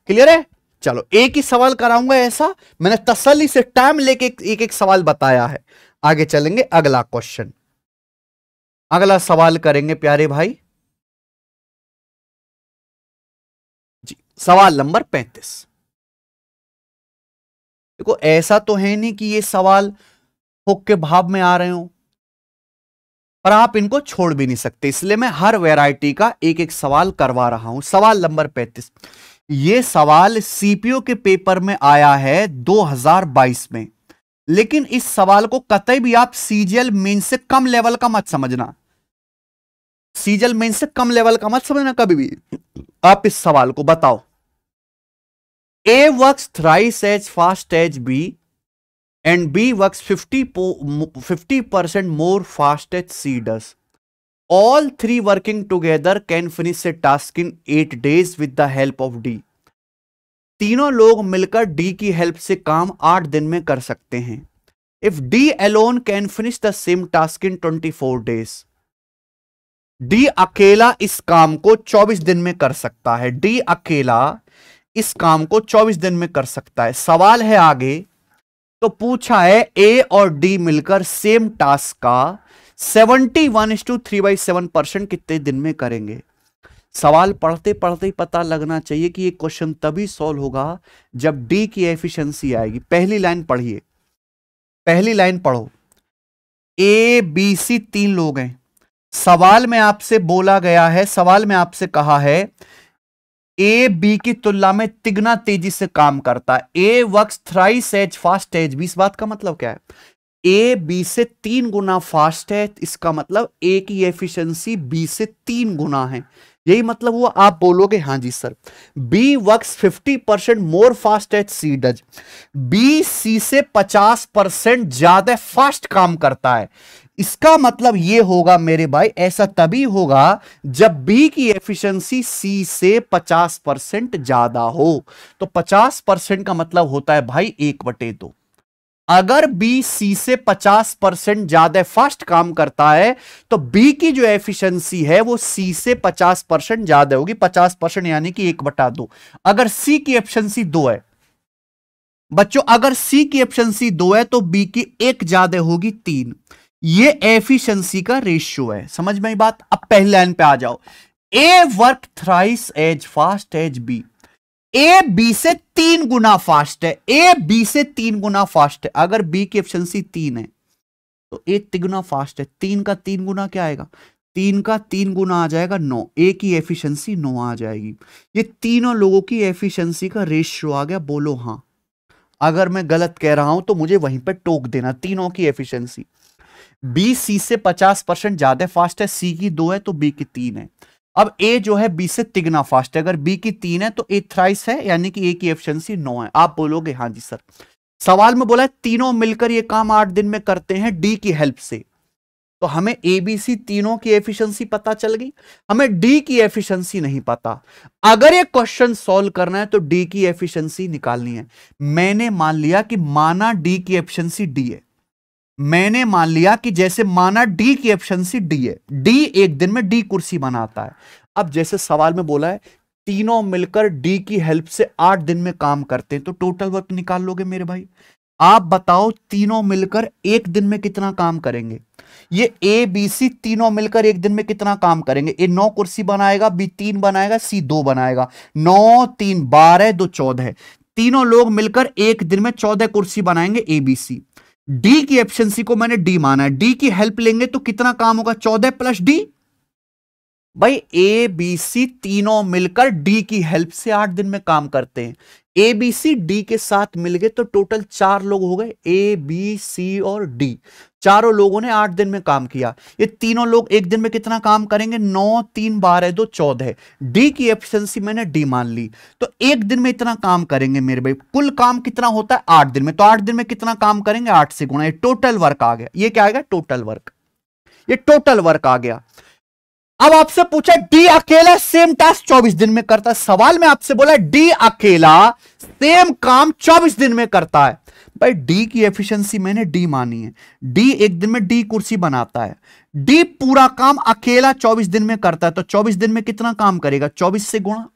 क्लियर है? चलो एक ही सवाल कराऊंगा ऐसा, मैंने तसल्ली से टाइम लेके एक एक सवाल बताया है। आगे चलेंगे, अगला क्वेश्चन, अगला सवाल करेंगे प्यारे भाई जी। सवाल नंबर 35। देखो ऐसा तो है नहीं कि ये सवाल हुक के भाव में आ रहे हो, पर आप इनको छोड़ भी नहीं सकते, इसलिए मैं हर वैरायटी का एक एक सवाल करवा रहा हूं। सवाल नंबर 35, ये सवाल सीपीओ के पेपर में आया है 2022 में, लेकिन इस सवाल को कतई भी आप सीजीएल मेन से कम लेवल का मत समझना। सीजीएल मेन से कम लेवल का मत समझना कभी भी। आप इस सवाल को बताओ, A works thrice as fast as B and B works 50% more fast as C does. All three working together can finish a task in 8 days with the help of D. तीनों लोग मिलकर D की help से काम 8 दिन में कर सकते हैं। If D alone can finish the same task in 24 days. D अकेला इस काम को 24 दिन में कर सकता है। D अकेला इस काम को 24 दिन में कर सकता है। सवाल है आगे, तो पूछा है ए और डी मिलकर सेम टास्क का 71:3/7% कितने दिन में करेंगे। सवाल पढ़ते पढ़ते ही पता लगना चाहिए कि ये क्वेश्चन तभी सॉल्व होगा जब डी की एफिशिएंसी आएगी। पहली लाइन पढ़िए, पहली लाइन पढ़ो। ए बी सी 3 लोग हैं। सवाल में आपसे बोला गया है, सवाल में आपसे कहा है ए बी की तुलना में तिगना तेजी से काम करता है। A works thrice as fast as B. इस बात का मतलब क्या है? ए बी से 3 गुना फास्ट है, इसका मतलब ए की एफिशिएंसी बी से 3 गुना है। यही मतलब हुआ। आप बोलोगे हाँ जी sir. B works 50% more fast at C does. B C से 50% ज्यादा फास्ट काम करता है। इसका मतलब यह होगा मेरे भाई, ऐसा तभी होगा जब बी की एफिशिएंसी सी से 50% ज्यादा हो। तो 50% का मतलब होता है भाई 1/2। अगर बी सी से 50% ज्यादा फास्ट काम करता है तो बी की जो एफिशिएंसी है वो सी से 50% ज्यादा होगी। 50% यानी कि 1/2। अगर सी की एफिशिएंसी 2 है बच्चों, अगर सी की एफिशिएंसी 2 है तो बी की एक ज्यादा होगी 3। ये एफिशिएंसी का रेशियो है। समझ में आई बात? अब पहले लाइन पे आ जाओ। A work thrice as fast as B. A B से 3 गुना फास्ट है। ए बी से 3 गुना फास्ट है। अगर बी की एफिशिएंसी 3 है तो ए 3 गुना फास्ट है। 3 का 3 गुना क्या आएगा? 3 का 3 गुना आ जाएगा 9। ए की एफिशिएंसी 9 आ जाएगी। ये तीनों लोगों की एफिशिएंसी का रेशियो आ गया। बोलो हाँ। अगर मैं गलत कह रहा हूं तो मुझे वहीं पे टोक देना। तीनों की एफिशिएंसी, बी सी से 50% ज्यादा फास्ट है। सी की 2 है तो बी की 3 है। अब ए जो है बी से तिगुना फास्ट है। अगर बी की 3 है तो ए थ्राइस है, यानी कि ए की एफिशिएंसी 9 है। आप बोलोगे हाँ जी सर। सवाल में बोला है तीनों मिलकर ये काम 8 दिन में करते हैं डी की हेल्प से। तो हमें ए बी सी तीनों की एफिशिएंसी पता चल गई, हमें डी की एफिशिएंसी नहीं पता। अगर ये क्वेश्चन सॉल्व करना है तो डी की एफिशिएंसी निकालनी है। मैंने मान लिया कि माना डी की एफिशिएंसी डी है। मैंने मान लिया कि जैसे माना डी की एफिशिएंसी डी है। डी एक दिन में डी कुर्सी बनाता है। अब जैसे सवाल में बोला है तीनों मिलकर डी की हेल्प से 8 दिन में काम करते हैं, तो टोटल वर्क निकाल लोगे मेरे भाई। आप बताओ तीनों मिलकर एक दिन में कितना काम करेंगे? ये ए बी सी तीनों मिलकर एक दिन में कितना काम करेंगे? ए 9 कुर्सी बनाएगा, बी 3 बनाएगा, सी 2 बनाएगा। 9 3 12 2 14। तीनों लोग मिलकर एक दिन में 14 कुर्सी बनाएंगे ए बी सी। डी की एफिशिएंसी को मैंने डी माना है। डी की हेल्प लेंगे तो कितना काम होगा? 14 प्लस डी। भाई ए बी सी तीनों मिलकर डी की हेल्प से 8 दिन में काम करते हैं। ए बी सी डी के साथ मिल गए तो टोटल 4 लोग हो गए, ए बी सी और डी। चारों लोगों ने 8 दिन में काम किया। ये तीनों लोग एक दिन में कितना काम करेंगे? 9 3 12 2 14। डी की एफिशिएंसी मैंने डी मान ली, तो एक दिन में इतना काम करेंगे मेरे भाई। कुल काम कितना होता है? 8 दिन में। तो 8 दिन में कितना काम करेंगे? 8 से गुणा। ये टोटल वर्क आ गया। ये क्या आएगा? Total work. ये टोटल वर्क आ गया। अब आपसे पूछा डी अकेला सेम टास्क 24 दिन में करता है। सवाल में आपसे बोला डी अकेला सेम काम 24 दिन में करता है। भाई डी की एफिशिएंसी मैंने डी मानी है। डी एक दिन में डी कुर्सी बनाता है। डी पूरा काम अकेला 24 दिन में करता है, तो 24 दिन में कितना काम करेगा? 24 से गुणा।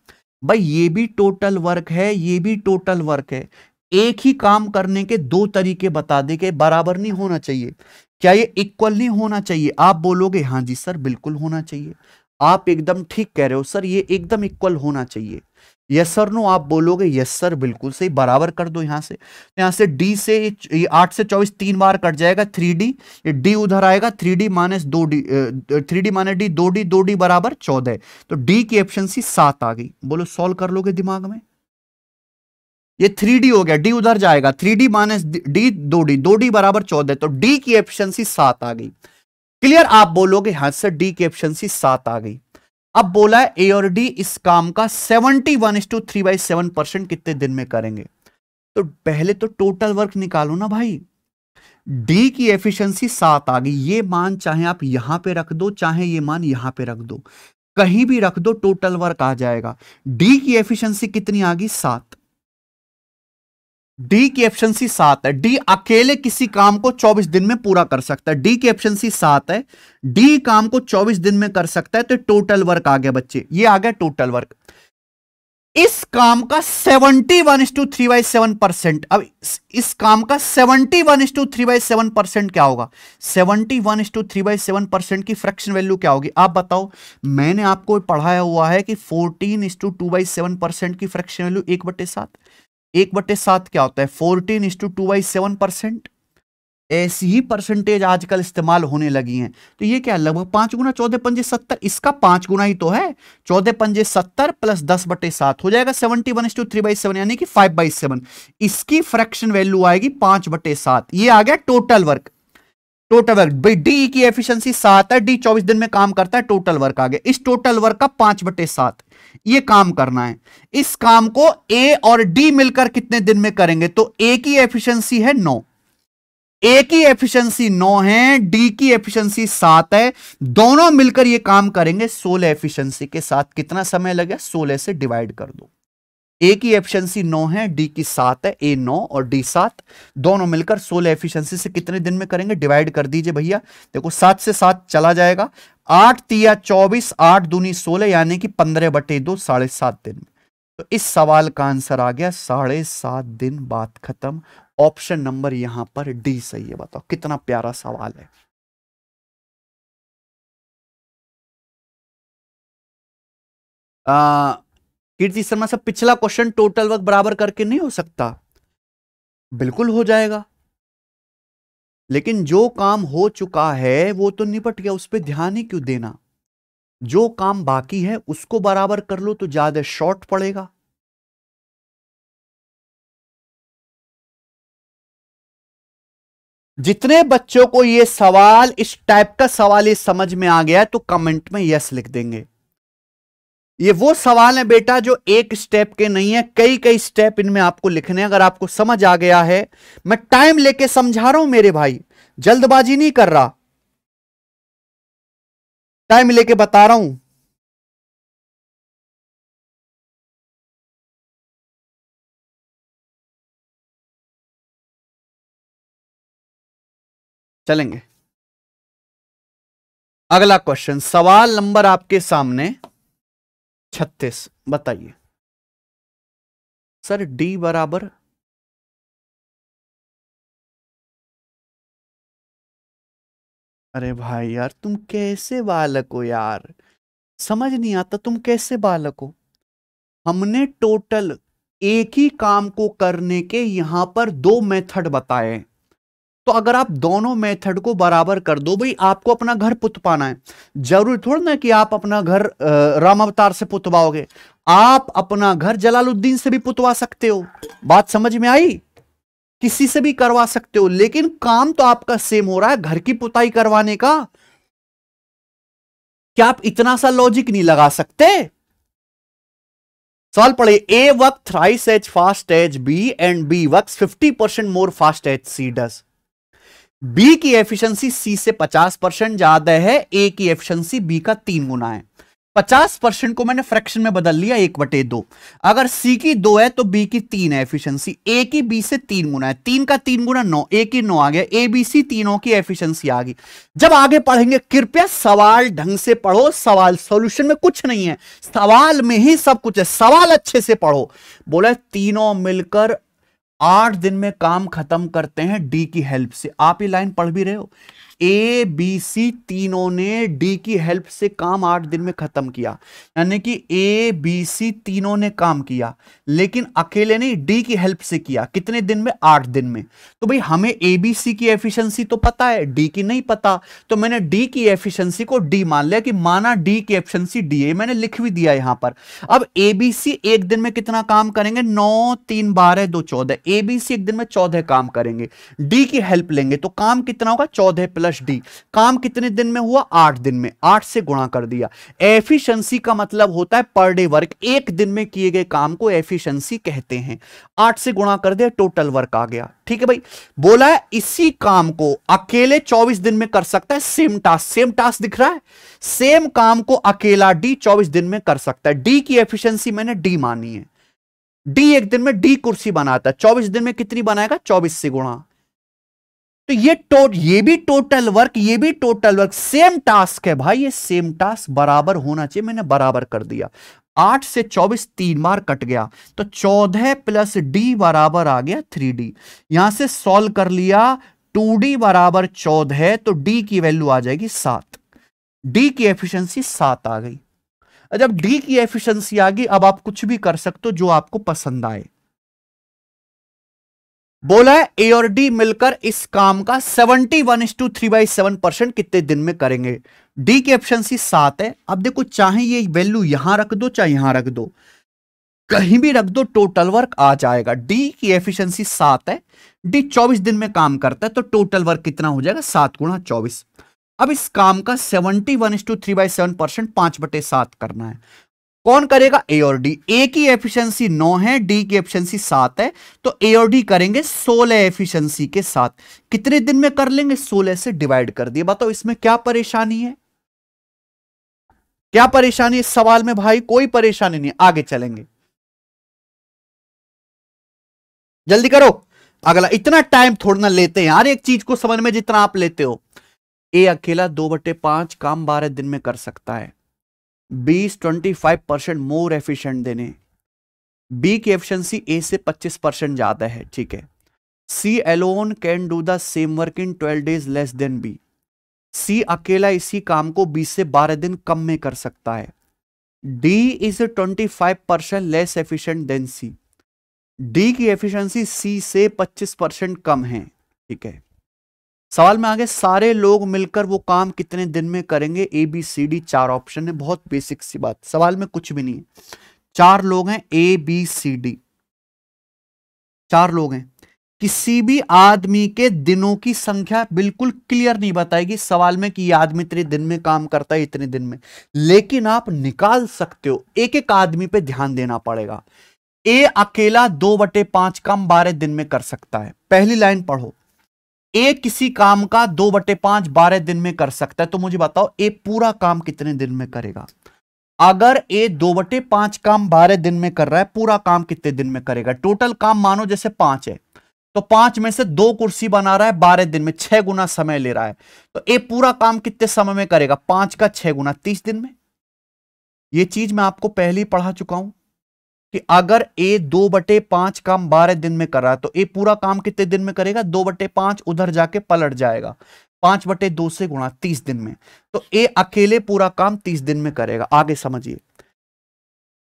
भाई ये भी टोटल वर्क है, ये भी टोटल वर्क है। एक ही काम करने के दो तरीके बता दे के बराबर नहीं होना चाहिए। क्या ये इक्वल नहीं होना चाहिए? आप बोलोगे हाँ जी सर बिल्कुल होना चाहिए। आप एकदम ठीक कह रहे हो सर, ये एकदम इक्वल होना चाहिए। Yes sir no? आप बोलोगे यस सर बिल्कुल सही। बराबर कर दो। यहां से डी से 8 से 24 3 बार कट जाएगा 3D। ये डी उधर आएगा 3D minus 2D, 3D minus D 2D, 2D बराबर 14। तो डी की एफिशिएंसी 7 आ गई। बोलो सॉल्व कर लोगे दिमाग में? ये 3D हो गया, डी उधर जाएगा 3D minus D 2D, 2D बराबर 14। तो डी की एफिशिएंसी 7 आ गई। क्लियर? आप बोलोगे हाँ सर डी की एफिशिएंसी 7 आ गई। अब बोला है ए और डी इस काम का 71/3/7% कितने दिन में करेंगे? तो पहले तो टोटल वर्क निकालो ना भाई। डी की एफिशिएंसी 7 आ गई। ये मान चाहे आप यहां पे रख दो, चाहे ये मान यहां पे रख दो, कहीं भी रख दो टोटल वर्क आ जाएगा। डी की एफिशिएंसी कितनी आ गई? 7। डी की एफिशिएंसी 7 है। डी अकेले किसी काम को 24 दिन में पूरा कर सकता है। डी की एफिशिएंसी 7 है। डी काम को 24 दिन में कर सकता है, तो टोटल वर्क आ गया बच्चे। ये आ गया टोटल वर्क। इस काम का 71/3/7%। अब इस काम का 71/3/7% क्या होगा? 71/3/7% की फ्रैक्शन वैल्यू क्या होगी? आप बताओ। मैंने आपको पढ़ाया हुआ है कि 14/2/7% की फ्रैक्शन वैल्यू 1/7। 1/7 क्या होता है? 14/2/7%। ऐसी ही परसेंटेज आजकल इस्तेमाल होने लगी हैं। तो ये क्या? लगभग 5 गुना 14 पंजे 70। इसका 5 गुना ही तो है। 14 पंजे 70 प्लस 10/7 हो जाएगा 71/3/7, यानी कि 5/7। इसकी फ्रैक्शन वैल्यू आएगी 5/7। ये आ गया टोटल वर्क। टोटल वर्क भाई डी की एफिशिएंसी 7 है, डी 24 दिन में काम करता है, टोटल वर्क आ गया। इस टोटल वर्क का 5/7 ये काम करना है। इस काम को ए और डी मिलकर कितने दिन में करेंगे? तो ए की एफिशिएंसी है 9, ए की एफिशिएंसी 9 है, डी की एफिशिएंसी 7 है, दोनों मिलकर ये काम करेंगे 16 एफिशिएंसी के साथ। कितना समय लगेगा? 16 से डिवाइड कर दो। ए की एफिशिएंसी 9 है, डी की 7 है, ए 9 और डी 7, दोनों मिलकर 16 एफिशिएंसी से कितने दिन में करेंगे? डिवाइड कर दीजिए भैया। देखो 7 से 7 चला जाएगा, 8 तिया 24, 8 दूनी 16, यानी कि 15/2 7.5 दिन में। तो इस सवाल का आंसर आ गया 7.5 दिन, बात खत्म। ऑप्शन नंबर यहां पर डी सही है। बताओ कितना प्यारा सवाल है। कीर्ति शर्मा साहब, पिछला क्वेश्चन टोटल वर्क बराबर करके नहीं हो सकता? बिल्कुल हो जाएगा, लेकिन जो काम हो चुका है वो तो निपट गया, उस पर ध्यान ही क्यों देना? जो काम बाकी है उसको बराबर कर लो तो ज्यादा शॉर्ट पड़ेगा। जितने बच्चों को ये सवाल, इस टाइप का सवाल ये समझ में आ गया है तो कमेंट में यस लिख देंगे। ये वो सवाल है बेटा जो एक स्टेप के नहीं है, कई कई स्टेप इनमें आपको लिखने हैं। अगर आपको समझ आ गया है, मैं टाइम लेके समझा रहा हूं मेरे भाई, जल्दबाजी नहीं कर रहा, टाइम लेके बता रहा हूं। चलेंगे अगला क्वेश्चन, सवाल नंबर आपके सामने 36। बताइए सर डी बराबर, अरे भाई यार तुम कैसे बालक हो यार, समझ नहीं आता तुम कैसे बालक हो। हमने टोटल एक ही काम को करने के यहां पर 2 मेथड बताए, तो अगर आप दोनों मेथड को बराबर कर दो, भाई आपको अपना घर पुतवाना है, जरूरी थोड़ा ना कि आप अपना घर राम अवतार से पुतवाओगे, आप अपना घर जलालुद्दीन से भी पुतवा सकते हो। बात समझ में आई? किसी से भी करवा सकते हो, लेकिन काम तो आपका सेम हो रहा है, घर की पुताई करवाने का। क्या आप इतना सा लॉजिक नहीं लगा सकते? सवाल पढ़े, A work thrice as fast as B and B works 50% more fast as C does. B की एफिशिएंसी सी से 50% ज्यादा है, ए की एफिशिएंसी बी का 3 गुना है। 50% को मैंने फ्रैक्शन में बदल लिया 1/2। अगर सी की 2 है तो बी की 3 है एफिशिएंसी, ए की बी से 3 गुना है, 3 का 3 गुना 9, ए की 9 आ गया, ए बी सी तीनों की एफिशिएंसी आ गई। जब आगे पढ़ेंगे कृपया सवाल ढंग से पढ़ो, सवाल सॉल्यूशन में कुछ नहीं है, सवाल में ही सब कुछ है, सवाल अच्छे से पढ़ो। बोला तीनों मिलकर 8 दिन में काम खत्म करते हैं डी की हेल्प से। आप ये लाइन पढ़ भी रहे हो, ए बी सी तीनों ने डी की हेल्प से काम 8 दिन में खत्म किया, यानी कि ए बी सी तीनों ने काम किया, लेकिन अकेले नहीं, डी की हेल्प से किया। कितने दिन में? 8 दिन में। तो भाई हमें ए बी सी की एफिशिएंसी तो पता है, डी की नहीं पता, तो मैंने डी की एफिशिएंसी को डी मान लिया कि माना डी की एफिशिएंसी डी है, मैंने लिख भी दिया यहां पर। अब ए बी सी एक दिन में कितना काम करेंगे? 9 3 12 2 14। ए बी सी एक दिन में 14 काम करेंगे, डी की हेल्प लेंगे तो काम कितना होगा? 14 प्लस डी। काम कितने दिन में हुआ? 8 दिन में, 8 से गुणा कर दिया। एफिशिएंसी का मतलब होता है पर डे वर्क, एक दिन में किए गए काम को एफिशिएंसी कहते हैं। 8 से गुणा कर दिया, टोटल वर्क आ गया। ठीक है भाई, बोला है इसी काम को अकेले 24 दिन में कर सकता है, सेम टास्क, सेम टास्क दिख रहा है, सेम काम को अकेला डी 24 दिन में कर सकता है। डी की एफिशिएंसी मैंने डी मानी है, डी एक दिन में डी कुर्सी बनाता है, 24 दिन में कितनी बनाएगा? 24 से गुणा। तो ये भी टोटल वर्क, ये भी टोटल वर्क, सेम टास्क है भाई, ये सेम टास्क बराबर होना चाहिए, मैंने बराबर कर दिया। 8 से 24 3 बार कट गया, तो 14 प्लस डी बराबर आ गया 3D। यहां से सॉल्व कर लिया, 2D बराबर 14, तो डी की वैल्यू आ जाएगी 7। डी की एफिशिएंसी 7 आ गई। जब डी की एफिशिएंसी आ गई, अब आप कुछ भी कर सकते हो जो आपको पसंद आए। बोला है ए और डी मिलकर इस काम का 71:3/7% कितने दिन में करेंगे? डी की एफिशिएंसी 7 है। अब देखो, चाहे ये वैल्यू यहां रख दो चाहे यहां रख दो, कहीं भी रख दो टोटल वर्क आ जाएगा। डी की एफिशिएंसी 7 है, डी 24 दिन में काम करता है, तो टोटल वर्क कितना हो जाएगा 7 गुणा 24। अब इस काम का 71:3/7% 5/7 करना है। कौन करेगा? ए और डी। ए की एफिशिएंसी 9 है, डी की एफिशिएंसी 7 है, तो ए और डी करेंगे 16 एफिशिएंसी के साथ। कितने दिन में कर लेंगे? 16 से डिवाइड कर दिए। बताओ इसमें क्या परेशानी है? क्या परेशानी है इस सवाल में भाई? कोई परेशानी नहीं, आगे चलेंगे। जल्दी करो अगला। इतना टाइम थोड़ा ना लेते हैं यार एक चीज को समझ में जितना आप लेते हो। ए अकेला 2/5 काम 12 दिन में कर सकता है। बी 25% मोर एफिशिएंट देने। बी की एफिशिएंसी ए से 25% ज्यादा है, ठीक है। C alone can do the same work in 12 days less than B. C अकेला इसी काम को 20 से 12 दिन कम में कर सकता है। D is 25% less efficient than C. D की एफिशिएंसी सी से 25% कम है, ठीक है। सवाल में आगे सारे लोग मिलकर वो काम कितने दिन में करेंगे? A B C D 4 option है, बहुत बेसिक सी बात, सवाल में कुछ भी नहीं है। 4 लोग हैं, ए बी सी डी 4 लोग हैं। किसी भी आदमी के दिनों की संख्या बिल्कुल क्लियर नहीं बताएगी सवाल में कि ये आदमी इतने दिन में काम करता है, इतने दिन में, लेकिन आप निकाल सकते हो। एक एक आदमी पे ध्यान देना पड़ेगा। ए अकेला 2/5 काम 12 दिन में कर सकता है। पहली लाइन पढ़ो, ए किसी काम का 2/5 12 दिन में कर सकता है, तो मुझे बताओ ए पूरा काम कितने दिन में करेगा? अगर ए 2/5 काम 12 दिन में कर रहा है, पूरा काम कितने दिन में करेगा? टोटल काम मानो जैसे 5 है, तो 5 में से 2 कुर्सी बना रहा है 12 दिन में, 6 गुना समय ले रहा है, तो ए पूरा काम कितने समय में करेगा? 5 का 6 गुना 30 दिन में। यह चीज मैं आपको पहले ही पढ़ा चुका हूं कि अगर ए 2/5 काम 12 दिन में कर रहा है, तो ए पूरा काम कितने दिन में करेगा? 2/5 उधर जाके पलट जाएगा, 5/2 से गुणा 30 दिन में, तो ए अकेले पूरा काम 30 दिन में करेगा। आगे समझिए,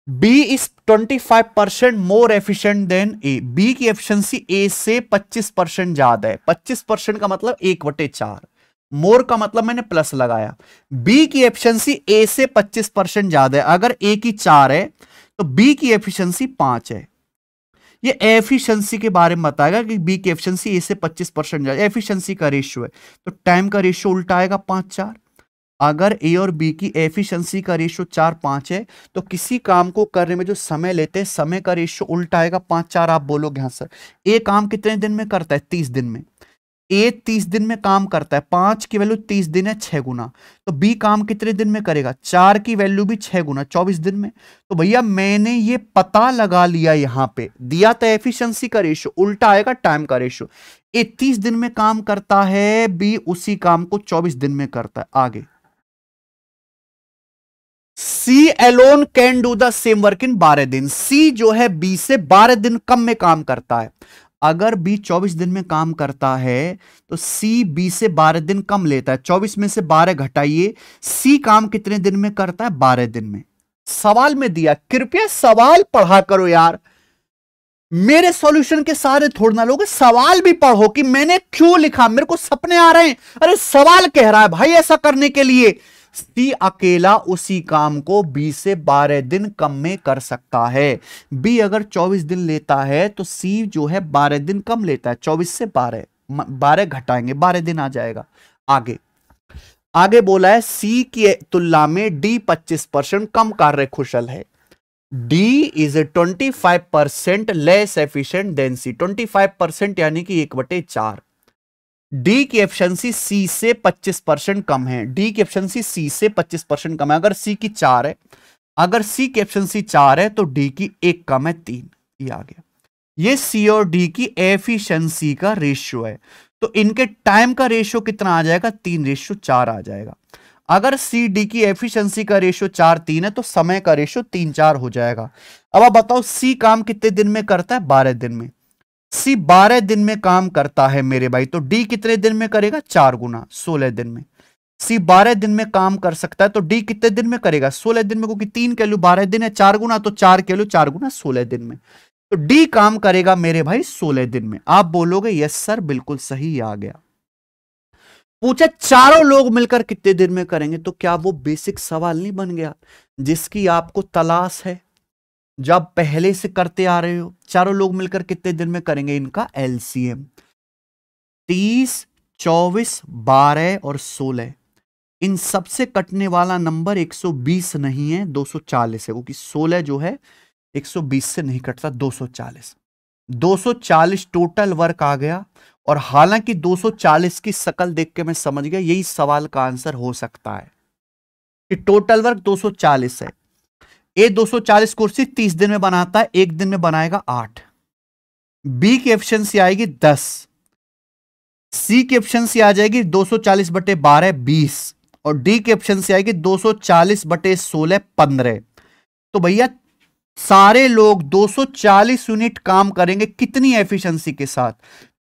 B is 25% more efficient than A. B की एफिशिएंसी ए से 25% ज्यादा है। 25% का मतलब 1/4, मोर का मतलब मैंने प्लस लगाया। बी की एफिशिएंसी ए से 25% ज्यादा है। अगर ए की 4 है तो बी की एफिशिएंसी 5 है। ये एफिशिएंसी के बारे में बताएगा कि बी की एफिशिएंसी ए से 25% ज्यादा। एफिशिएंसी का रेशियो है, तो टाइम का रेशियो उल्टा आएगा 5-4। अगर ए और बी की एफिशिएंसी का रेशियो 4-5 है, तो किसी काम को करने में जो समय लेते हैं, समय का रेशियो उल्टा आएगा 5-4। आप बोलोगे हाँ सर, ए काम कितने दिन में करता है? 30 दिन में। ए 30 दिन में काम करता है, 5 की वैल्यू 30 दिन है, 6 गुना, तो बी काम कितने दिन में करेगा? 4 की वैल्यू भी 6 गुना 24 दिन में। तो भैया मैंने ये पता लगा लिया, यहां पे दिया था एफिशिएंसी का रेशियो, उल्टा आएगा टाइम का रेशियो। ए 30 दिन में काम करता है, बी उसी काम को 24 दिन में करता है। आगे, C alone can do the same work in 12 दिन। सी जो है बी से 12 दिन कम में काम करता है। अगर बी 24 दिन में काम करता है, तो सी बी से 12 दिन कम लेता है। 24 में से 12 घटाइए, सी काम कितने दिन में करता है? 12 दिन में। सवाल में दिया, कृपया सवाल पढ़ा करो यार, मेरे सॉल्यूशन के सारे थोड़ा ना लोगे, सवाल भी पढ़ो कि मैंने क्यों लिखा, मेरे को सपने आ रहे हैं। अरे सवाल कह रहा है भाई ऐसा करने के लिए। सी अकेला उसी काम को बी से 12 दिन कम में कर सकता है। बी अगर 24 दिन लेता है, तो सी जो है 12 दिन कम लेता है। 24 से 12 घटाएंगे, 12 दिन आ जाएगा। आगे आगे बोला है सी की तुलना में डी 25% कम कार्य कुशल है। D is 25% less efficient than C. 25% यानी कि 1/4। डी की एफिशिएंसी सी से 25% कम है। डी की एफिशिएंसी सी से 25% कम है। अगर सी की 4 है, अगर सी की एफिशिएंसी 4 है, तो डी की 1 कम है, 3। ये आ गया। ये सी और डी की एफिशिएंसी का रेशियो है, तो इनके टाइम का रेशियो कितना आ जाएगा? 3:4 आ जाएगा। अगर सी डी की एफिशिएंसी का रेशियो 4-3 है, तो समय का रेशियो 3-4 हो जाएगा। अब आप बताओ सी काम कितने दिन में करता है? 12 दिन में। सी 12 दिन में काम करता है मेरे भाई, तो डी कितने दिन में करेगा? 4 गुना 16 दिन में। सी 12 दिन में काम कर सकता है, तो डी कितने दिन में करेगा? 16 दिन में, क्योंकि 3 के लिए 12 दिन है, 4 गुना, तो 4 के लिए 4 गुना 16 दिन में। तो डी काम करेगा मेरे भाई 16 दिन में। आप बोलोगे यस सर बिल्कुल सही आ गया। पूछे चारों लोग मिलकर कितने दिन में करेंगे, तो क्या वो बेसिक सवाल नहीं बन गया जिसकी आपको तलाश है? जब पहले से करते आ रहे हो, चारों लोग मिलकर कितने दिन में करेंगे इनका एलसीएम? 30, 24, 12 और 16, इन सबसे कटने वाला नंबर 120 नहीं है, 240 है, क्योंकि 16 जो है 120 से नहीं कटता, 240। 240 टोटल वर्क आ गया। और हालांकि 240 की शकल देख के मैं समझ गया यही सवाल का आंसर हो सकता है कि टोटल वर्क 240 है। ए 240 कुर्सी 30 दिन में बनाता है, एक दिन में बनाएगा 8। बी की एफिशिएंसी आएगी 10, सी की एफिशिएंसी आ जाएगी 240/12 20, और डी की एफिशिएंसी आएगी 240/16 15। तो भैया सारे लोग 240 यूनिट काम करेंगे कितनी एफिशिएंसी के साथ?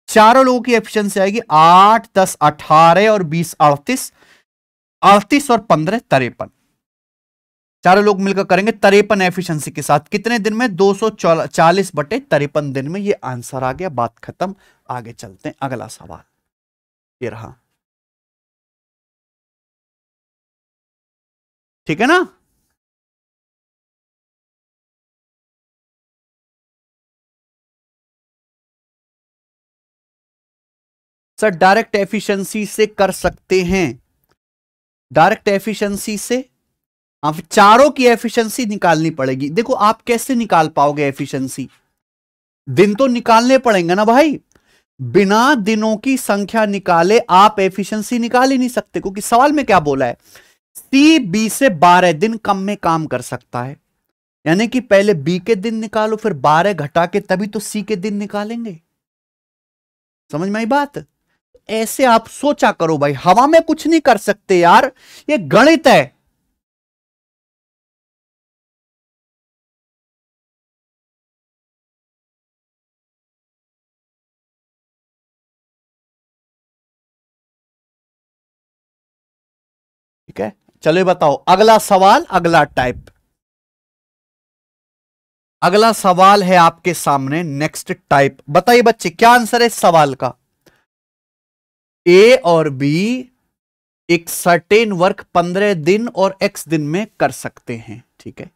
चारों लोगों की एफिशिएंसी आएगी 8, 10, 18 और 20 38, 38 और 15 53। चारों लोग मिलकर करेंगे 53 एफिशिएंसी के साथ, कितने दिन में? 240/53 दिन में। ये आंसर आ गया, बात खत्म। आगे चलते हैं, अगला सवाल ये रहा, ठीक है ना? सर डायरेक्ट एफिशिएंसी से कर सकते हैं, डायरेक्ट एफिशिएंसी से आप चारों की एफिशिएंसी निकालनी पड़ेगी। देखो आप कैसे निकाल पाओगे एफिशिएंसी? दिन तो निकालने पड़ेंगे ना भाई, बिना दिनों की संख्या निकाले आप एफिशिएंसी निकाल ही नहीं सकते, क्योंकि सवाल में क्या बोला है? सी बी से 12 दिन कम में काम कर सकता है, यानी कि पहले बी के दिन निकालो, फिर 12 घटा के तभी तो सी के दिन निकालेंगे। समझ में आई बात? ऐसे आप सोचा करो भाई, हवा में कुछ नहीं कर सकते यार, ये गणित है। ठीक है, चलो बताओ अगला सवाल, अगला टाइप। अगला सवाल है आपके सामने, नेक्स्ट टाइप। बताइए बच्चे क्या आंसर है इस सवाल का? ए और बी एक सर्टेन वर्क 15 दिन और x दिन में कर सकते हैं, ठीक है।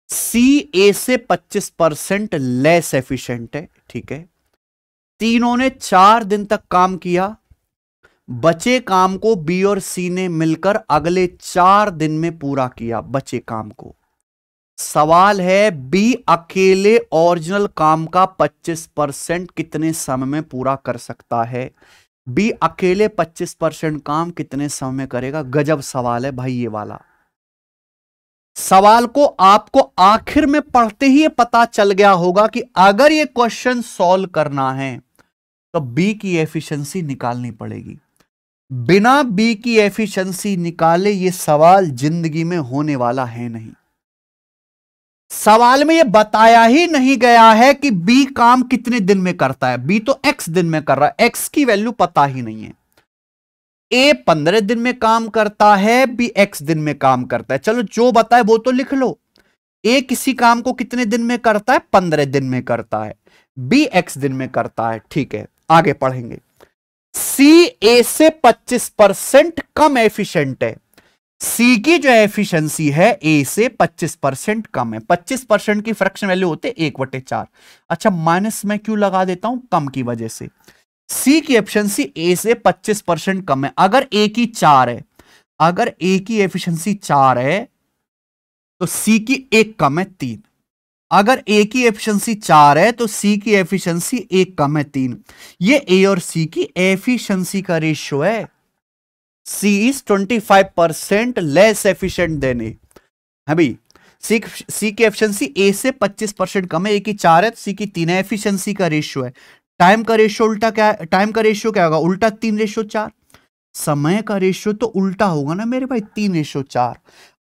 सी ए से 25% लेस एफिशिएंट है, ठीक है। तीनों ने 4 दिन तक काम किया, बचे काम को बी और सी ने मिलकर अगले 4 दिन में पूरा किया, बचे काम को। सवाल है बी अकेले ओरिजिनल काम का 25% कितने समय में पूरा कर सकता है? बी अकेले 25% काम कितने समय में करेगा? गजब सवाल है भाई ये वाला। सवाल को आपको आखिर में पढ़ते ही पता चल गया होगा कि अगर ये क्वेश्चन सॉल्व करना है तो बी की एफिशिएंसी निकालनी पड़ेगी। बिना बी की एफिशिएंसी निकाले ये सवाल जिंदगी में होने वाला है नहीं। सवाल में यह बताया ही नहीं गया है कि बी काम कितने दिन में करता है। बी तो एक्स दिन में कर रहा है, एक्स की वैल्यू पता ही नहीं है। ए 15 दिन में काम करता है, बी एक्स दिन में काम करता है। चलो जो बताए वो तो लिख लो। ए किसी काम को कितने दिन में करता है? 15 दिन में करता है। बी एक्स दिन में करता है, ठीक है। आगे पढ़ेंगे। सी ए से 25% कम एफिशिएंट है। सी की जो एफिशिएंसी है ए से 25% कम है। 25% की फ्रैक्शन वैल्यू होते 1/4। अच्छा माइनस में क्यों लगा देता हूं? कम की वजह से। सी की एफिशिएंसी ए से 25% कम है। अगर ए की 4 है, अगर ए की एफिशिएंसी 4 है तो सी की 1 कम है 3। अगर ए की एफिशिएंसी 4 है तो सी की एफिशिएंसी 1 कम है 3। ये ए और सी की एफिशिएंसी का रेशियो है। C is 25% less efficient than A. अभी सी की एफिशिएंसी ए से 25% कम है, ए की 4 है तो सी की 3 है। एफिशिएंसी का रेशियो है। टाइम का रेशियो उल्टा क्या? टाइम का रेशियो क्या होगा? उल्टा 3:4। समय का रेशियो तो उल्टा होगा ना मेरे भाई, 3:4।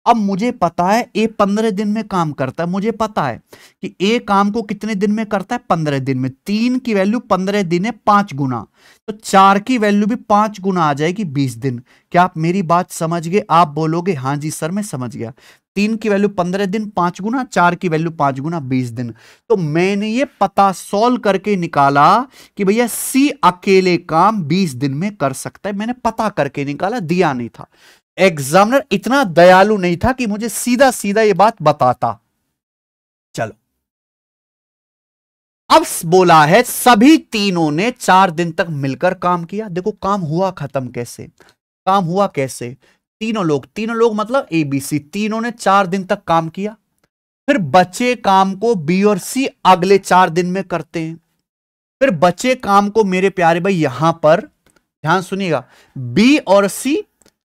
अब मुझे पता है ए 15 दिन में काम करता है। मुझे पता है कि ए काम को कितने दिन में करता है? 15 दिन में। 3 की वैल्यू 15 दिन है 5 गुना, तो 4 की वैल्यू भी 5 गुना आ जाएगी 20 दिन। क्या आप मेरी बात समझ गए? आप बोलोगे हाँ जी सर मैं समझ गया। 3 की वैल्यू 15 दिन 5 गुना, 4 की वैल्यू 5 गुना 20 दिन। तो मैंने ये पता सॉल्व करके निकाला कि भैया सी अकेले काम 20 दिन में कर सकता है। मैंने पता करके निकाला, दिया नहीं था। एग्जामिनर इतना दयालु नहीं था कि मुझे सीधा सीधा ये बात बताता। चलो अब बोला है सभी तीनों ने 4 दिन तक मिलकर काम किया। देखो काम हुआ खत्म कैसे, काम हुआ कैसे, तीनों लोग मतलब ABC, तीनों ने 4 दिन तक काम किया। फिर बचे काम को बी और सी अगले 4 दिन में करते हैं। फिर बचे काम को मेरे प्यारे भाई यहां पर ध्यान सुनिएगा, बी और सी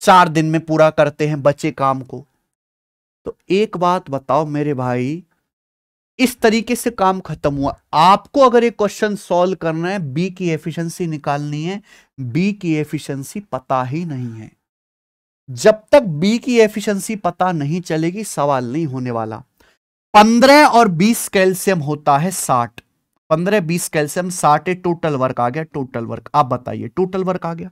4 दिन में पूरा करते हैं बचे काम को। तो एक बात बताओ मेरे भाई, इस तरीके से काम खत्म हुआ। आपको अगर एक क्वेश्चन सॉल्व करना है, बी की एफिशिएंसी निकालनी है, बी की एफिशिएंसी पता ही नहीं है। जब तक बी की एफिशिएंसी पता नहीं चलेगी सवाल नहीं होने वाला। 15 और 20 कैल्शियम होता है 60, 15 20 कैल्शियम 60 है, टोटल वर्क आ गया, टोटल वर्क आप बताइए, टोटल वर्क आ गया।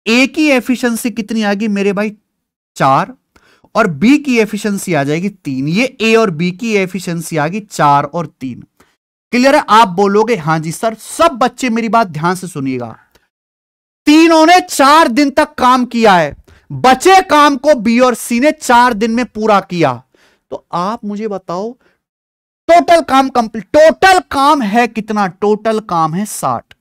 ए की एफिशिएंसी कितनी आ गई मेरे भाई 4, और बी की एफिशिएंसी आ जाएगी 3। ये ए और बी की एफिशिएंसी आ गई 4 और 3। क्लियर है? आप बोलोगे हां जी सर। सब बच्चे मेरी बात ध्यान से सुनिएगा, तीनों ने 4 दिन तक काम किया है, बचे काम को बी और सी ने 4 दिन में पूरा किया। तो आप मुझे बताओ टोटल काम कंप्लीट, टोटल काम है कितना, टोटल काम है 60,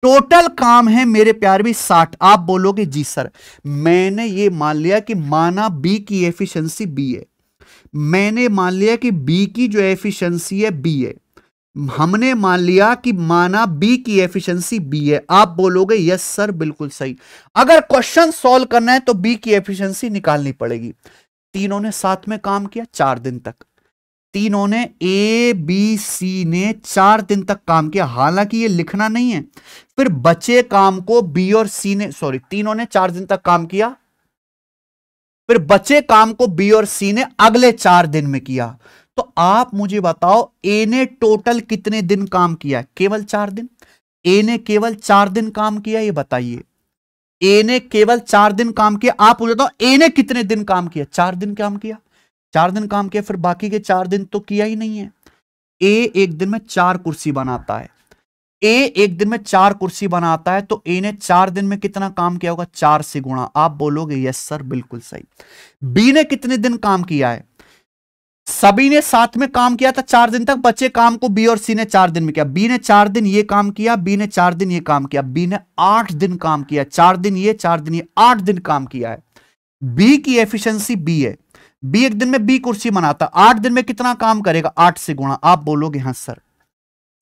टोटल काम है मेरे प्यार भी 60। आप बोलोगे जी सर मैंने ये मान लिया कि माना बी की एफिशिएंसी बी है, मैंने मान लिया कि बी की जो एफिशिएंसी है बी है, हमने मान लिया कि माना बी की एफिशिएंसी बी है। आप बोलोगे यस सर बिल्कुल सही। अगर क्वेश्चन सॉल्व करना है तो बी की एफिशिएंसी निकालनी पड़ेगी। तीनों ने साथ में काम किया 4 दिन तक, तीनों ने ए बी सी ने 4 दिन तक काम किया, हालांकि ये लिखना नहीं है। फिर बचे काम को बी और सी ने, सॉरी तीनों ने 4 दिन तक काम किया, फिर बचे काम को बी और सी ने अगले 4 दिन में किया। तो आप मुझे बताओ ए ने टोटल कितने दिन काम किया? केवल 4 दिन। ए ने केवल 4 दिन काम किया, ये बताइए। ए ने केवल 4 दिन काम किया। आप मुझे बताओ ए ने कितने दिन काम किया? 4 दिन काम किया, 4 दिन काम किया, फिर बाकी के 4 दिन तो किया ही नहीं है। ए एक दिन में 4 कुर्सी बनाता है, ए एक दिन में 4 कुर्सी बनाता है, तो ए ने 4 दिन में कितना काम किया होगा? 4 से गुणा। आप बोलोगे यस सर बिल्कुल सही। बी ने कितने दिन काम किया है? सभी ने साथ में काम किया था 4 दिन तक, बचे काम को बी और सी ने 4 दिन में किया। बी ने 4 दिन ये काम किया, बी ने 4 दिन ये काम किया, बी ने 8 दिन काम किया, 4 दिन ये 4 दिन ये, 8 दिन काम किया है। बी की एफिशिएंसी बी है, बी एक दिन में बी कुर्सी बनाता, 8 दिन में कितना काम करेगा? 8 से गुणा। आप बोलोगे हां सर।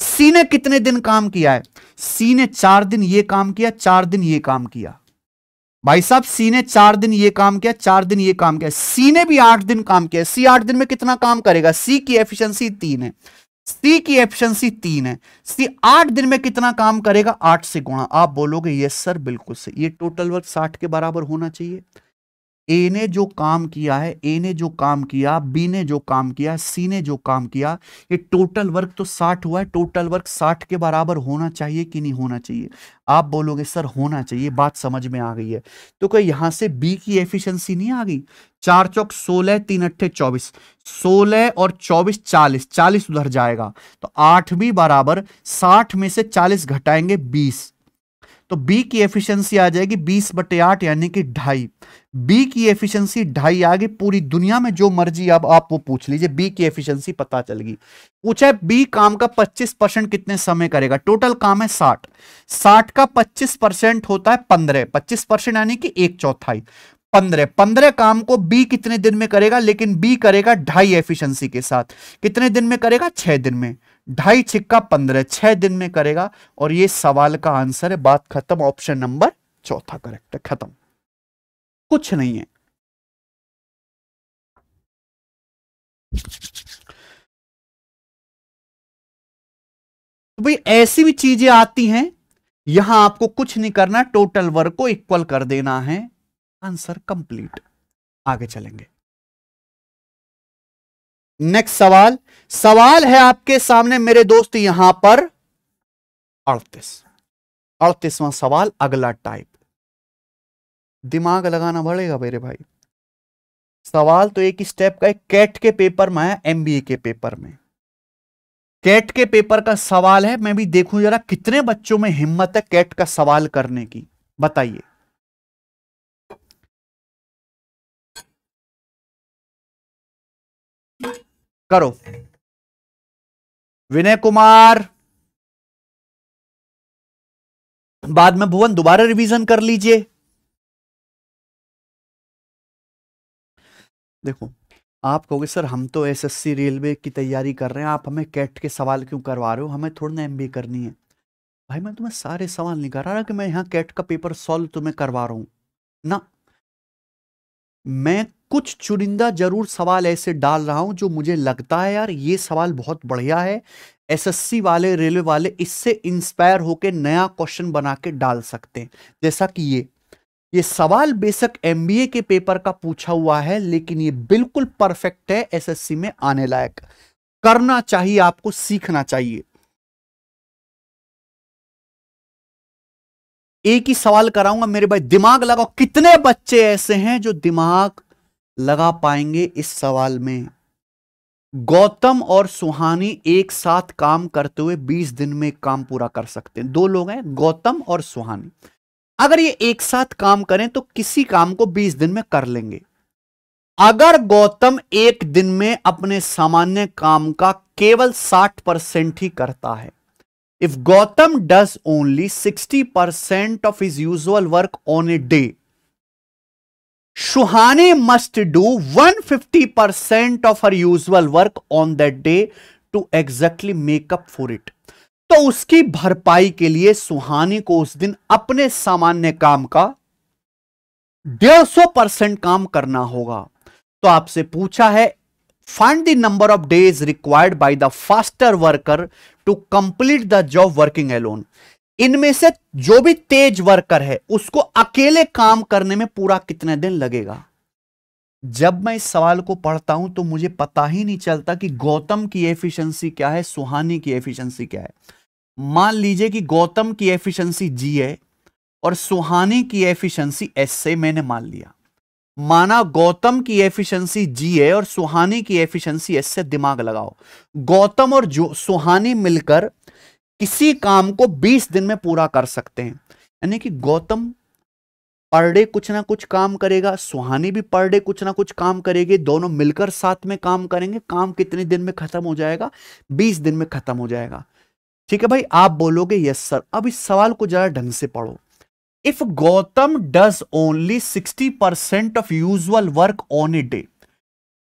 सी ने कितने दिन काम किया है? सी ने 4 दिन ये काम किया, 4 दिन ये काम किया। भाई साहब सी ने 4 दिन ये काम किया, 4 दिन ये काम किया, सी ने भी 8 दिन काम किया। सी 8 दिन में कितना काम करेगा? सी की एफिशिएंसी 3 है, सी की एफिशिएंसी 3 है, सी 8 दिन में कितना काम करेगा? 8 से गुणा। आप बोलोगे यस सर बिल्कुल सही। ये टोटल वर्क 60 के बराबर होना चाहिए। ए ने जो काम किया है, ए ने जो काम किया, बी ने जो काम किया, सी ने जो काम किया, ये टोटल वर्क तो 60 हुआ है। टोटल वर्क 60 के बराबर होना चाहिए कि नहीं होना चाहिए? आप बोलोगे सर होना चाहिए। बात समझ में आ गई है? तो क्या यहां से बी की एफिशिएंसी नहीं आ गई? 4 चौक 16, 3 अट्ठे 24, 16 और 24 40, 40 उधर जाएगा, तो 8 भी बराबर 60 में से 40 घटाएंगे 20, तो बी की एफिशिएंसी आ जाएगी 20/8 यानी कि 2.5। बी की एफिशिएंसी 2.5 आ गई। पूरी दुनिया में जो मर्जी अब आप वो पूछ लीजिए, बी की एफिशिएंसी पता चल गई। पूछा है बी काम का 25% कितने समय करेगा? टोटल काम है 60, 60 का 25% होता है 15, 25% यानी कि 1/4, 15, 15 काम को बी कितने दिन में करेगा? लेकिन बी करेगा 2.5 एफिशिएंसी के साथ। कितने दिन में करेगा? 6 दिन में। 2.5 छिक्का 15, 6 दिन में करेगा। और ये सवाल का आंसर है। बात खत्म। ऑप्शन नंबर चौथा करेक्ट है। खत्म, कुछ नहीं है। तो भाई ऐसी भी चीजें आती हैं, यहां आपको कुछ नहीं करना, टोटल वर्क को इक्वल कर देना है, आंसर कंप्लीट। आगे चलेंगे। नेक्स्ट सवाल, सवाल है आपके सामने मेरे दोस्त यहां पर 38वां सवाल, अगला टाइप। दिमाग लगाना पड़ेगा मेरे भाई। सवाल तो एक स्टेप का है। कैट के पेपर में है, एमबीए के पेपर में। कैट के पेपर का सवाल है। मैं भी देखूं जरा कितने बच्चों में हिम्मत है कैट का सवाल करने की, बताइए। करो। विनय कुमार, बाद में भुवन दोबारा रिवीजन कर लीजिए। देखो, आप कहोगे सर हम तो एसएससी रेलवे की तैयारी कर रहे हैं, आप हमें कैट के सवाल क्यों करवा रहे हो, हमें थोड़ा ना एमबीए करनी है। भाई मैं तुम्हें सारे सवाल नहीं कर रहा कि मैं यहाँ कैट का पेपर सॉल्व तुम्हें करवा रहा हूं ना, मैं कुछ चुनिंदा जरूर सवाल ऐसे डाल रहा हूं जो मुझे लगता है यार ये सवाल बहुत बढ़िया है, एसएससी वाले रेलवे वाले इससे इंस्पायर होकर नया क्वेश्चन बना के डाल सकते हैं। जैसा कि ये सवाल बेशक एमबीए के पेपर का पूछा हुआ है, लेकिन ये बिल्कुल परफेक्ट है, एसएससी में आने लायक, करना चाहिए, आपको सीखना चाहिए। एक ही सवाल कराऊंगा मेरे भाई, दिमाग लगाओ। कितने बच्चे ऐसे हैं जो दिमाग लगा पाएंगे इस सवाल में? गौतम और सुहानी एक साथ काम करते हुए 20 दिन में काम पूरा कर सकते हैं। दो लोग हैं, गौतम और सुहानी, अगर ये एक साथ काम करें तो किसी काम को 20 दिन में कर लेंगे। अगर गौतम एक दिन में अपने सामान्य काम का केवल 60% ही करता है, if Gautam does only 60% of his usual work on a day, Shuhani must do 150% of her usual work on that day to exactly make up for it. तो उसकी भरपाई के लिए सुहानी को उस दिन अपने सामान्य काम का 150% काम करना होगा। तो आपसे पूछा है find the number of days required by the faster worker to complete the job working alone. इनमें से जो भी तेज वर्कर है उसको अकेले काम करने में पूरा कितने दिन लगेगा? जब मैं इस सवाल को पढ़ता हूं तो मुझे पता ही नहीं चलता कि गौतम की एफिशिएंसी क्या है, सुहानी की एफिशिएंसी क्या है। मान लीजिए कि गौतम की एफिशिएंसी जी है और सुहानी की एफिशिएंसी एस से मैंने मान लिया। माना गौतम की एफिशिएंसी जी है और सुहानी की एफिशिएंसी एस से। दिमाग लगाओ, गौतम और सुहानी मिलकर किसी काम को 20 दिन में पूरा कर सकते हैं, यानी कि गौतम पर डे कुछ ना कुछ काम करेगा, सुहानी भी पर डे कुछ ना कुछ काम करेगी, दोनों मिलकर साथ में काम करेंगे। काम कितने दिन में खत्म हो जाएगा? 20 दिन में खत्म हो जाएगा। ठीक है भाई, आप बोलोगे यस सर। अब इस सवाल को जरा ढंग से पढ़ो। If Gautam does only 60% of usual work on a day,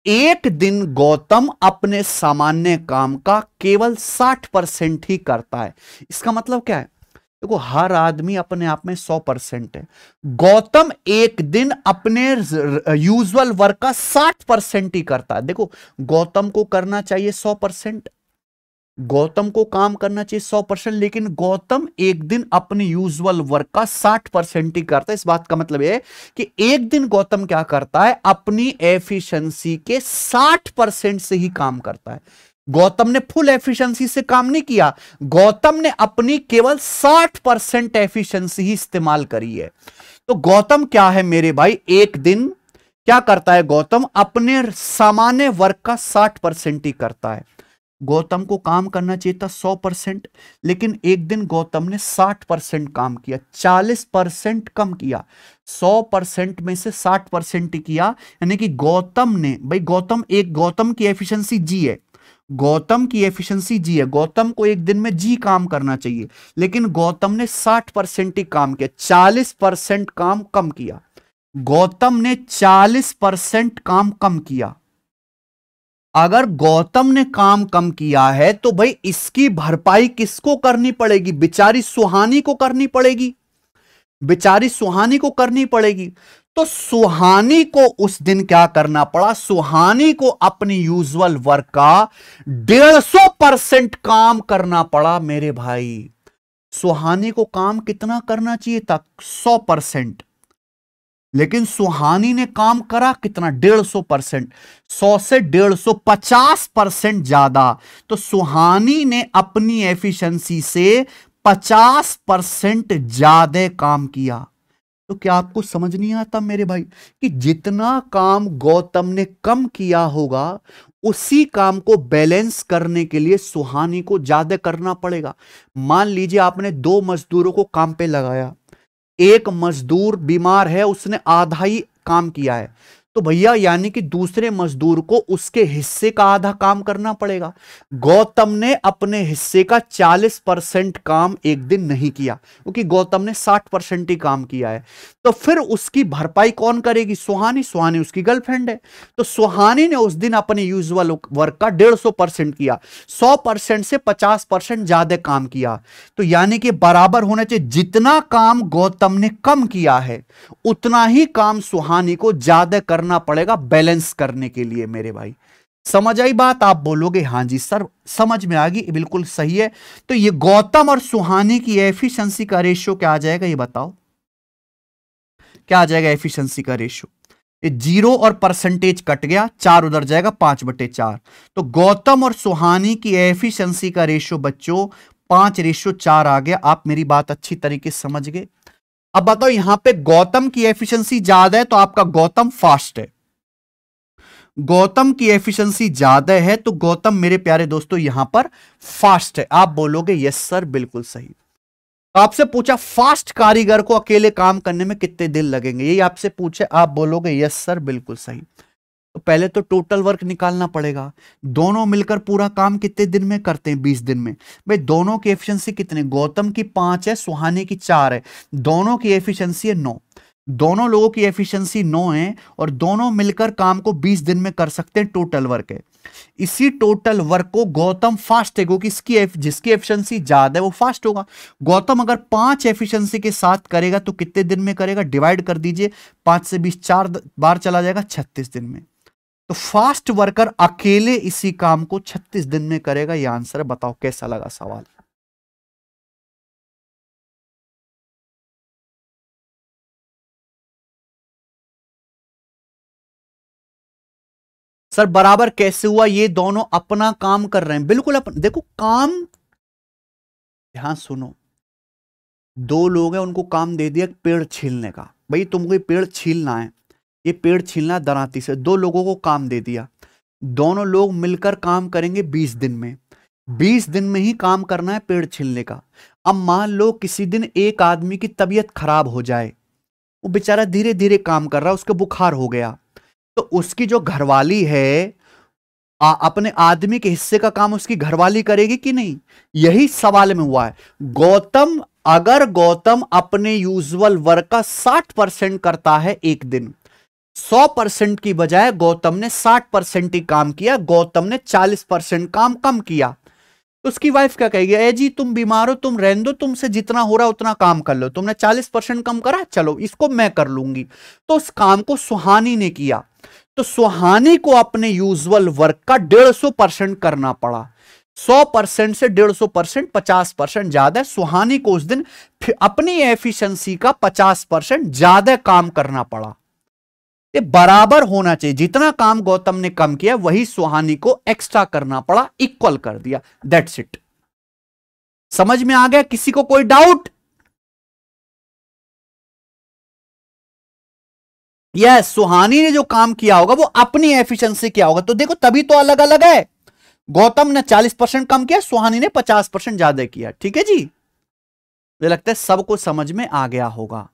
एक दिन गौतम अपने सामान्य काम का केवल 60% ही करता है। इसका मतलब क्या है? देखो, हर आदमी अपने आप में 100% है। गौतम एक दिन अपने यूजुअल वर्क का 60% ही करता है। देखो, गौतम को करना चाहिए 100%, गौतम को काम करना चाहिए 100%, लेकिन गौतम एक दिन अपने यूजुअल वर्क का 60% ही करता है। इस बात का मतलब है कि एक दिन गौतम क्या करता है? अपनी एफिशिएंसी के 60% से ही काम करता है। गौतम ने फुल एफिशिएंसी से काम नहीं किया, गौतम ने अपनी केवल 60% एफिशिएंसी ही इस्तेमाल करी है। तो गौतम क्या है मेरे भाई? एक दिन क्या करता है? गौतम अपने सामान्य वर्क का 60% ही करता है। गौतम को काम करना चाहिए था 100%, लेकिन एक दिन गौतम ने 60% काम किया, 40% कम किया। 100% में से 60% ही किया, यानी कि गौतम ने, भाई गौतम की एफिशिएंसी जी है, गौतम की एफिशिएंसी जी है, गौतम को एक दिन में जी काम करना चाहिए, लेकिन गौतम ने 60% ही काम किया, 40% काम कम किया। गौतम ने 40% काम कम किया। अगर गौतम ने काम कम किया है तो भाई इसकी भरपाई किसको करनी पड़ेगी? बेचारी सुहानी को करनी पड़ेगी, बेचारी सुहानी को करनी पड़ेगी। तो सुहानी को उस दिन क्या करना पड़ा? सुहानी को अपनी यूजुअल वर्क का 150% काम करना पड़ा मेरे भाई। सुहानी को काम कितना करना चाहिए था? 100%, लेकिन सुहानी ने काम करा कितना? 150%। 100 से 150% ज्यादा। तो सुहानी ने अपनी एफिशिएंसी से 50% ज्यादा काम किया। तो क्या आपको समझ नहीं आता मेरे भाई कि जितना काम गौतम ने कम किया होगा उसी काम को बैलेंस करने के लिए सुहानी को ज्यादा करना पड़ेगा। मान लीजिए आपने 2 मजदूरों को काम पे लगाया, एक मजदूर बीमार है, उसने आधा ही काम किया है, तो भैया यानी कि दूसरे मजदूर को उसके हिस्से का आधा काम करना पड़ेगा। गौतम ने अपने हिस्से का 40% काम एक दिन नहीं किया, क्योंकि गौतम ने 60% ही काम किया है। तो फिर उसकी भरपाई कौन करेगी? सुहानी। सुहानी उसकी गर्लफ्रेंड है। तो सुहानी ने उस दिन अपने यूजुअल वर्क का 150% किया, 100% से 50% ज्यादा काम किया। तो यानी कि बराबर होना चाहिए। जितना काम गौतम ने कम किया है उतना ही काम सुहानी को ज्यादा करना पड़ेगा बैलेंस करने के लिए। मेरे भाई समझ आई बात? आप बोलोगे हां जी सर समझ में आ गई, बिल्कुल सही है। तो ये गौतम और सुहानी की एफिशिएंसी का रेशियो क्या आ जाएगा, ये बताओ क्या आ जाएगा एफिशिएंसी का रेशियो? ये 0 और परसेंटेज कट गया, 4 उधर जाएगा, 5/4। तो गौतम और सुहानी की एफिशिएंसी का रेशियो बच्चों 5/4 आ गया। आप मेरी बात अच्छी तरीके से समझ गए। अब बताओ यहां पे गौतम की एफिशिएंसी ज्यादा है तो आपका गौतम फास्ट है। गौतम की एफिशिएंसी ज्यादा है तो गौतम मेरे प्यारे दोस्तों यहां पर फास्ट है। आप बोलोगे यस सर बिल्कुल सही। तो आपसे पूछा फास्ट कारीगर को अकेले काम करने में कितने दिन लगेंगे, यही आपसे पूछे, आप बोलोगे यस सर बिल्कुल सही। तो पहले तो टोटल वर्क निकालना पड़ेगा। दोनों मिलकर पूरा काम कितने दिन में करते हैं? 20 दिन में। भाई दोनों की एफिशिएंसी कितने? गौतम की 5 है, सुहानी की 4 है। दोनों की एफिशिएंसी है 9। दोनों लोगों की एफिशिएंसी 9 है और दोनों मिलकर काम को 20 दिन में कर सकते हैं। टोटल वर्क है। इसी टोटल वर्क को गौतम फास्ट है क्योंकि जिसकी एफिशिएंसी ज्यादा है वो फास्ट होगा। गौतम अगर 5 एफिशिएंसी के साथ करेगा तो कितने दिन में करेगा? डिवाइड कर दीजिए, 5 से 20 4 बार चला जाएगा, 36 दिन में। तो फास्ट वर्कर अकेले इसी काम को 36 दिन में करेगा। यह आंसर है। बताओ कैसा लगा सवाल? सर बराबर कैसे हुआ? ये दोनों अपना काम कर रहे हैं, बिल्कुल देखो काम, ध्यान सुनो। दो लोग हैं, उनको काम दे दिया पेड़ छीलने का। भाई तुमको ये पेड़ छीलना है, ये पेड़ छीलना है दरांती से। दो लोगों को काम दे दिया, दोनों लोग मिलकर काम करेंगे 20 दिन में। 20 दिन में ही काम करना है पेड़ छीलने का। अब मान लो किसी दिन एक आदमी की तबीयत खराब हो जाए, वो बेचारा धीरे धीरे काम कर रहा है, उसको बुखार हो गया, तो उसकी जो घरवाली है अपने आदमी के हिस्से का काम उसकी घरवाली करेगी कि नहीं? यही सवाल में हुआ है। गौतम अगर गौतम अपने यूजुअल वर्क का 60% करता है एक दिन, 100% की बजाय गौतम ने 60% ही काम किया, गौतम ने 40% काम कम किया, तो उसकी वाइफ क्या कहेगी? ए जी तुम बीमार हो, तुम रहने दो, तुमसे जितना हो रहा उतना काम कर लो, तुमने 40% कम करा, चलो इसको मैं कर लूंगी। तो उस काम को सुहानी ने किया, तो सुहानी को अपने यूजुअल वर्क का 150% करना पड़ा। 100% से 150% 50% ज्यादा। सुहानी को उस दिन अपनी एफिशिएंसी का 50% ज्यादा काम करना पड़ा। ये बराबर होना चाहिए। जितना काम गौतम ने कम किया वही सुहानी को एक्स्ट्रा करना पड़ा, इक्वल कर दिया। That's it. समझ में आ गया? किसी को कोई डाउट? यस, सुहानी ने जो काम किया होगा वो अपनी एफिशिएंसी किया होगा। तो देखो तभी तो अलग अलग है। गौतम ने 40% कम किया, सुहानी ने 50% ज्यादा किया। ठीक है जी, मुझे लगता है सबको समझ में आ गया होगा।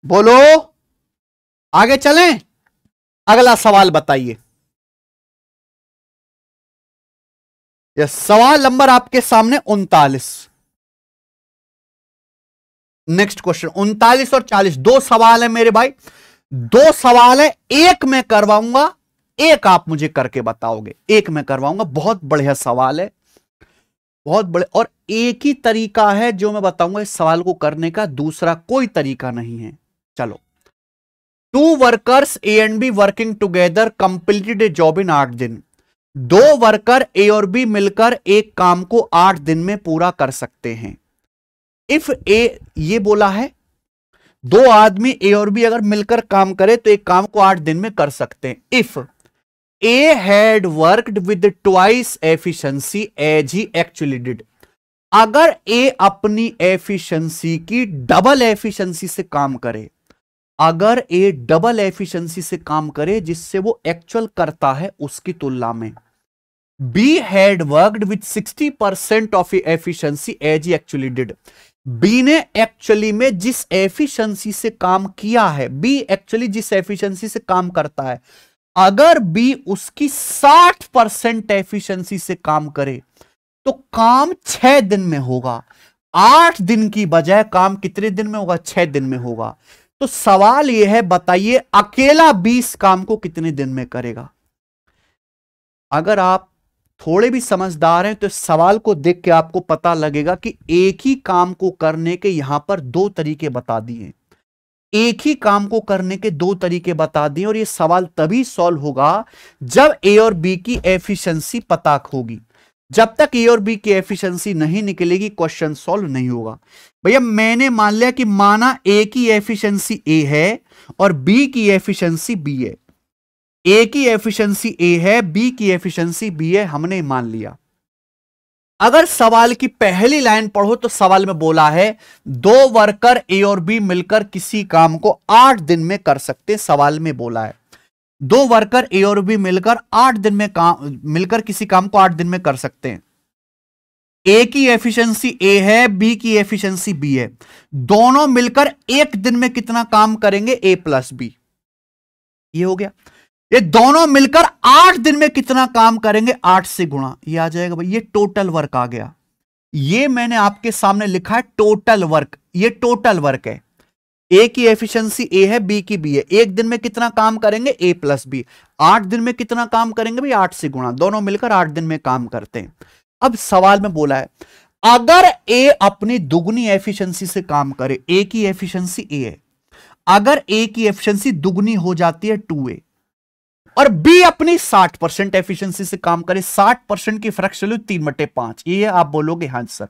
बोलो आगे चलें। अगला सवाल बताइए। यस, सवाल नंबर आपके सामने 39। नेक्स्ट क्वेश्चन 39 और 40, दो सवाल है मेरे भाई, दो सवाल है। एक मैं करवाऊंगा, एक आप मुझे करके बताओगे। एक मैं करवाऊंगा, बहुत बढ़िया सवाल है, बहुत बड़े। और एक ही तरीका है जो मैं बताऊंगा इस सवाल को करने का, दूसरा कोई तरीका नहीं है। चलो, 2 workers A and be working together completed A job in 8 दिन। दो वर्कर ए और बी मिलकर एक काम को 8 दिन में पूरा कर सकते हैं। इफ ए, ये बोला है दो आदमी ए और बी अगर मिलकर काम करे तो एक काम को 8 दिन में कर सकते हैं। If A had worked with twice efficiency as he actually did, अगर ए अपनी एफिशिएंसी की डबल एफिशिएंसी से काम करे, अगर ए डबल एफिशिएंसी से काम करे जिससे वो एक्चुअल करता है उसकी तुलना में, B had worked with 60% of efficiency as he actually did, B ने एक्चुअली में जिस एफिशिएंसी से काम किया है, बी एक्चुअली जिस एफिशिएंसी से काम करता है, अगर बी उसकी 60% एफिशिएंसी से काम करे तो काम 6 दिन में होगा। 8 दिन की बजाय काम कितने दिन में होगा? 6 दिन में होगा। तो सवाल यह है, बताइए अकेला 20 काम को कितने दिन में करेगा? अगर आप थोड़े भी समझदार हैं तो इस सवाल को देख के आपको पता लगेगा कि एक ही काम को करने के यहां पर 2 तरीके बता दिए। एक ही काम को करने के 2 तरीके बता दिए और यह सवाल तभी सॉल्व होगा जब ए और बी की एफिशिएंसी पता होगी। जब तक ए और बी की एफिशिएंसी नहीं निकलेगी क्वेश्चन सॉल्व नहीं होगा। भैया मैंने मान लिया कि माना ए की एफिशिएंसी ए है और बी की एफिशिएंसी बी है। ए की एफिशिएंसी ए है, बी की एफिशिएंसी बी है, हमने मान लिया। अगर सवाल की पहली लाइन पढ़ो तो सवाल में बोला है 2 वर्कर ए और बी मिलकर किसी काम को 8 दिन में कर सकते। सवाल में बोला है 2 वर्कर ए और बी मिलकर 8 दिन में मिलकर किसी काम को 8 दिन में कर सकते हैं। ए की एफिशिएंसी ए है, बी की एफिशिएंसी बी है, दोनों मिलकर 1 दिन में कितना काम करेंगे? ए प्लस बी। ये हो गया। ये दोनों मिलकर 8 दिन में कितना काम करेंगे? 8 से गुणा, ये आ जाएगा भाई, ये टोटल वर्क आ गया। ये मैंने आपके सामने लिखा है टोटल वर्क, ये टोटल वर्क है। ए की एफिशिएंसी ए है, बी की बी है, 1 दिन में कितना काम करेंगे? ए प्लस बी। 8 दिन में कितना काम करेंगे भाई? 8 से गुणा, दोनों मिलकर 8 दिन में काम करते हैं। अब सवाल में बोला है अगर ए अपनी दुगनी एफिशिएंसी से काम करे, ए की एफिशिएंसी ए है, अगर ए की एफिशिएंसी दुगनी हो जाती है 2a और बी अपनी 60% एफिशिएंसी से काम करे, 60% की फ्रैक्शन वैल्यू 3/5, ये आप बोलोगे हाँ सर।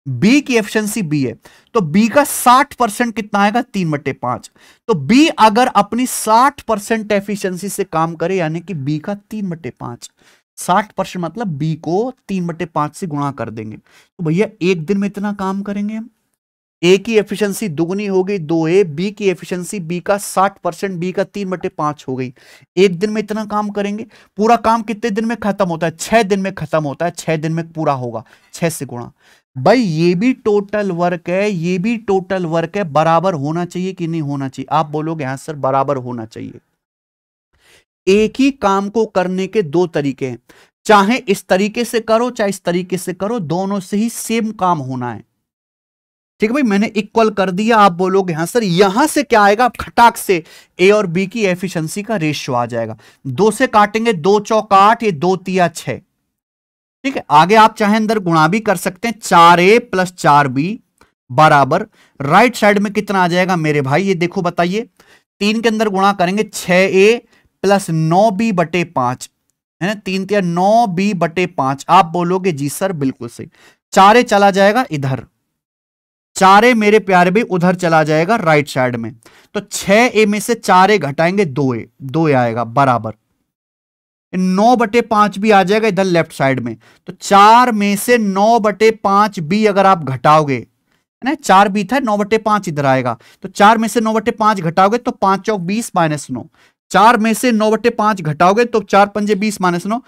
बी की एफिशिएंसी बी है तो बी का 60% कितना आएगा? 3/5। तो बी अगर अपनी 60% एफिशिएंसी से काम करे यानी कि बी का 3/5, 60% मतलब बी को 3/5 से गुणा कर देंगे तो भैया 1 दिन में इतना काम करेंगे हम। ए की एफिशिएंसी दुगनी हो गई 2a, बी की एफिशिएंसी बी का 60%, बी का 3/5 हो गई। 1 दिन में इतना काम करेंगे। पूरा काम कितने दिन में खत्म होता है? 6 दिन में खत्म होता है, 6 दिन में पूरा होगा, 6 से गुणा। भाई ये भी टोटल वर्क है, ये भी टोटल वर्क है, बराबर होना चाहिए कि नहीं होना चाहिए? आप बोलोगे हाँ सर बराबर होना चाहिए। एक ही काम को करने के 2 तरीके हैं, चाहे इस तरीके से करो चाहे इस तरीके से करो, दोनों से ही सेम काम होना है। ठीक है भाई, मैंने इक्वल कर दिया। आप बोलोगे हाँ सर, यहां से क्या आएगा? खटाक से ए और बी की एफिशिएंसी का रेशियो आ जाएगा। 2 से काटेंगे, 2 चौक 8, ये 2 तिया 6। ठीक है, आगे आप चाहे अंदर गुणा भी कर सकते हैं, 4a + 4b बराबर राइट साइड में कितना आ जाएगा मेरे भाई? ये देखो बताइए, 3 के अंदर गुणा करेंगे 6a + 9b/5 है ना, 3 तिया 9b/5। आप बोलोगे जी सर बिल्कुल सही। 4a चला जाएगा इधर, 4a मेरे प्यारे भी उधर चला जाएगा राइट साइड में, तो 6a में से 4a घटाएंगे 2a आएगा बराबर 9/5 भी आ जाएगा इधर लेफ्ट साइड में। तो 4 में से 9/5 भी अगर आप घटाओगे, है ना, 4 भी था, 9/5 इधर आएगा, तो 4 में से 9/5 घटाओगे तो 5 चौक 20 - 9, 4 में से 9/5 घटाओगे तो 4 पंजे 20 - 9,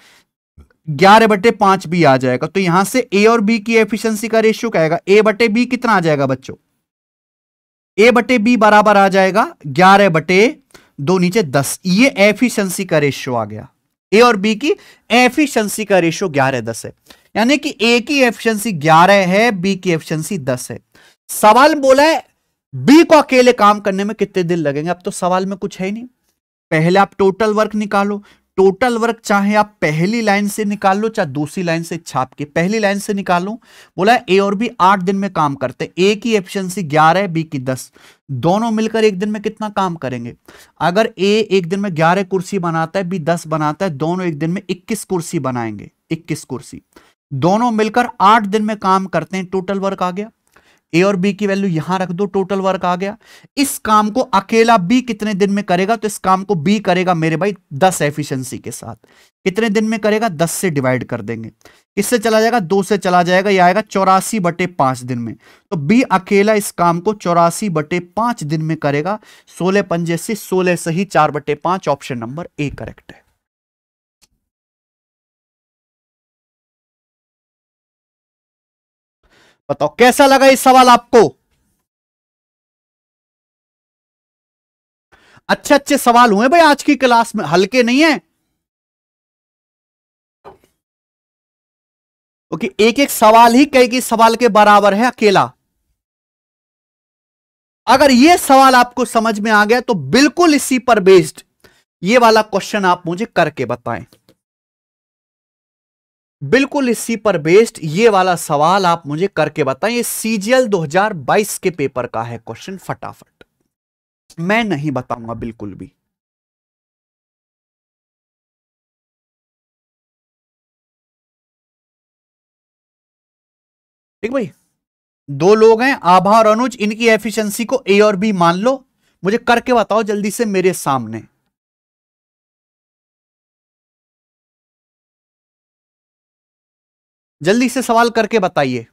11/5 भी आ जाएगा। तो यहां से ए और बी की एफिशिएंसी का रेशियो क्या आएगा? a/b कितना आ जाएगा बच्चों? a/b बराबर आ जाएगा 11/2 नीचे 10। ये एफिशिएंसी का रेशियो आ गया। ए और बी की एफिशिएंसी का रेशियो 11:10 है, यानी कि ए की एफिशिएंसी 11 है, बी की एफिशिएंसी 10 है। सवाल में बोला है बी को अकेले काम करने में कितने दिन लगेंगे। अब तो सवाल में कुछ है ही नहीं, पहले आप टोटल वर्क निकालो। टोटल वर्क चाहे आप पहली लाइन से निकाल लो चाहे दूसरी लाइन से छाप के, पहली लाइन से निकालो। बोला ए और बी 8 दिन में काम करते हैं, ए की एफिशिएंसी 11 है, बी की 10, दोनों मिलकर 1 दिन में कितना काम करेंगे? अगर ए 1 दिन में 11 कुर्सी बनाता है, बी 10 बनाता है, दोनों 1 दिन में 21 कुर्सी बनाएंगे, 21 कुर्सी, दोनों मिलकर 8 दिन में काम करते हैं। टोटल वर्क आ गया। ए और बी की वैल्यू यहां रख दो, टोटल वर्क आ गया। इस काम को अकेला बी कितने दिन में करेगा? तो इस काम को बी करेगा मेरे भाई 10 एफिशिएंसी के साथ। कितने दिन में करेगा? 10 से डिवाइड कर देंगे, किससे चला जाएगा? 2 से चला जाएगा, यह आएगा 84/5 दिन में। तो बी अकेला इस काम को 84/5 दिन में करेगा। 16 पंजे से 16 सही, 4/5, ऑप्शन नंबर ए करेक्ट है। बताओ कैसा लगा ये सवाल आपको? अच्छे अच्छे सवाल हुए भाई आज की क्लास में, हल्के नहीं है। क्योंकि एक एक सवाल ही कई सवाल के बराबर है अकेला। अगर यह सवाल आपको समझ में आ गया तो बिल्कुल इसी पर बेस्ड ये वाला क्वेश्चन आप मुझे करके बताएं। बिल्कुल इसी पर बेस्ड ये वाला सवाल आप मुझे करके बताएं। ये सीजीएल 2022 के पेपर का है क्वेश्चन, फटाफट। मैं नहीं बताऊंगा बिल्कुल भी। ठीक भाई, दो लोग हैं आभा और अनुज, इनकी एफिशिएंसी को ए और बी मान लो, मुझे करके बताओ जल्दी से मेरे सामने। जल्दी से सवाल करके बताइए।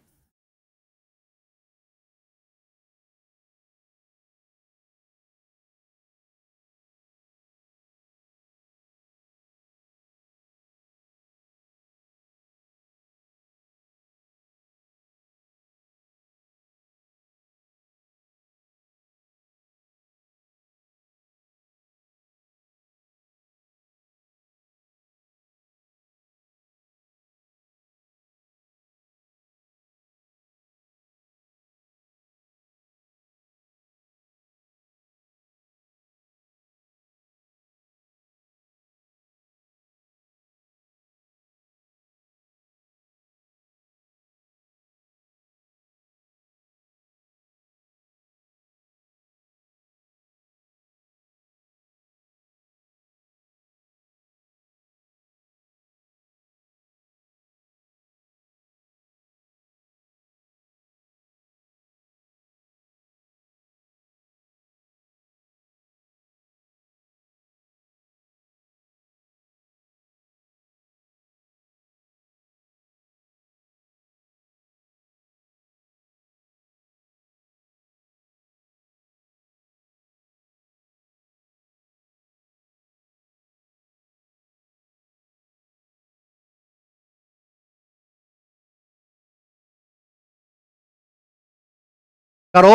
करो।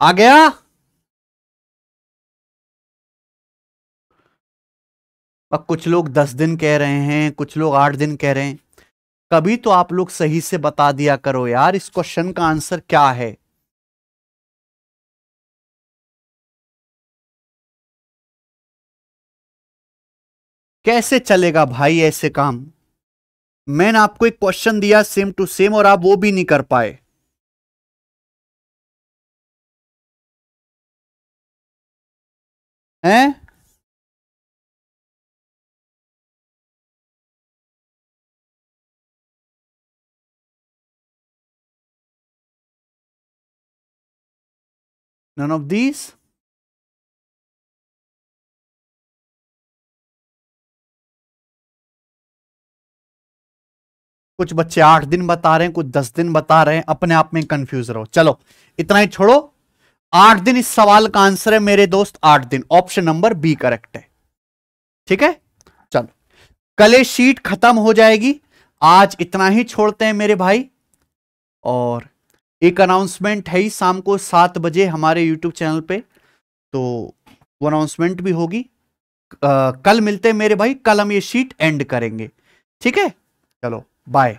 आ गया। अब कुछ लोग 10 दिन कह रहे हैं, कुछ लोग 8 दिन कह रहे हैं। कभी तो आप लोग सही से बता दिया करो यार, इस क्वेश्चन का आंसर क्या है। कैसे चलेगा भाई ऐसे काम? मैंने आपको एक क्वेश्चन दिया सेम टू सेम और आप वो भी नहीं कर पाए। हैं? None of these. कुछ बच्चे 8 दिन बता रहे हैं, कुछ 10 दिन बता रहे हैं, अपने आप में कंफ्यूज रहो। चलो इतना ही छोड़ो। 8 दिन इस सवाल का आंसर है मेरे दोस्त, 8 दिन। ऑप्शन नंबर बी करेक्ट है। ठीक है, चलो कल ये शीट खत्म हो जाएगी। आज इतना ही छोड़ते हैं मेरे भाई। और एक अनाउंसमेंट है ही शाम को 7 बजे हमारे यूट्यूब चैनल पे, तो वो अनाउंसमेंट भी होगी। कल मिलते हैं मेरे भाई, कल हम ये शीट एंड करेंगे। ठीक है, चलो बाय।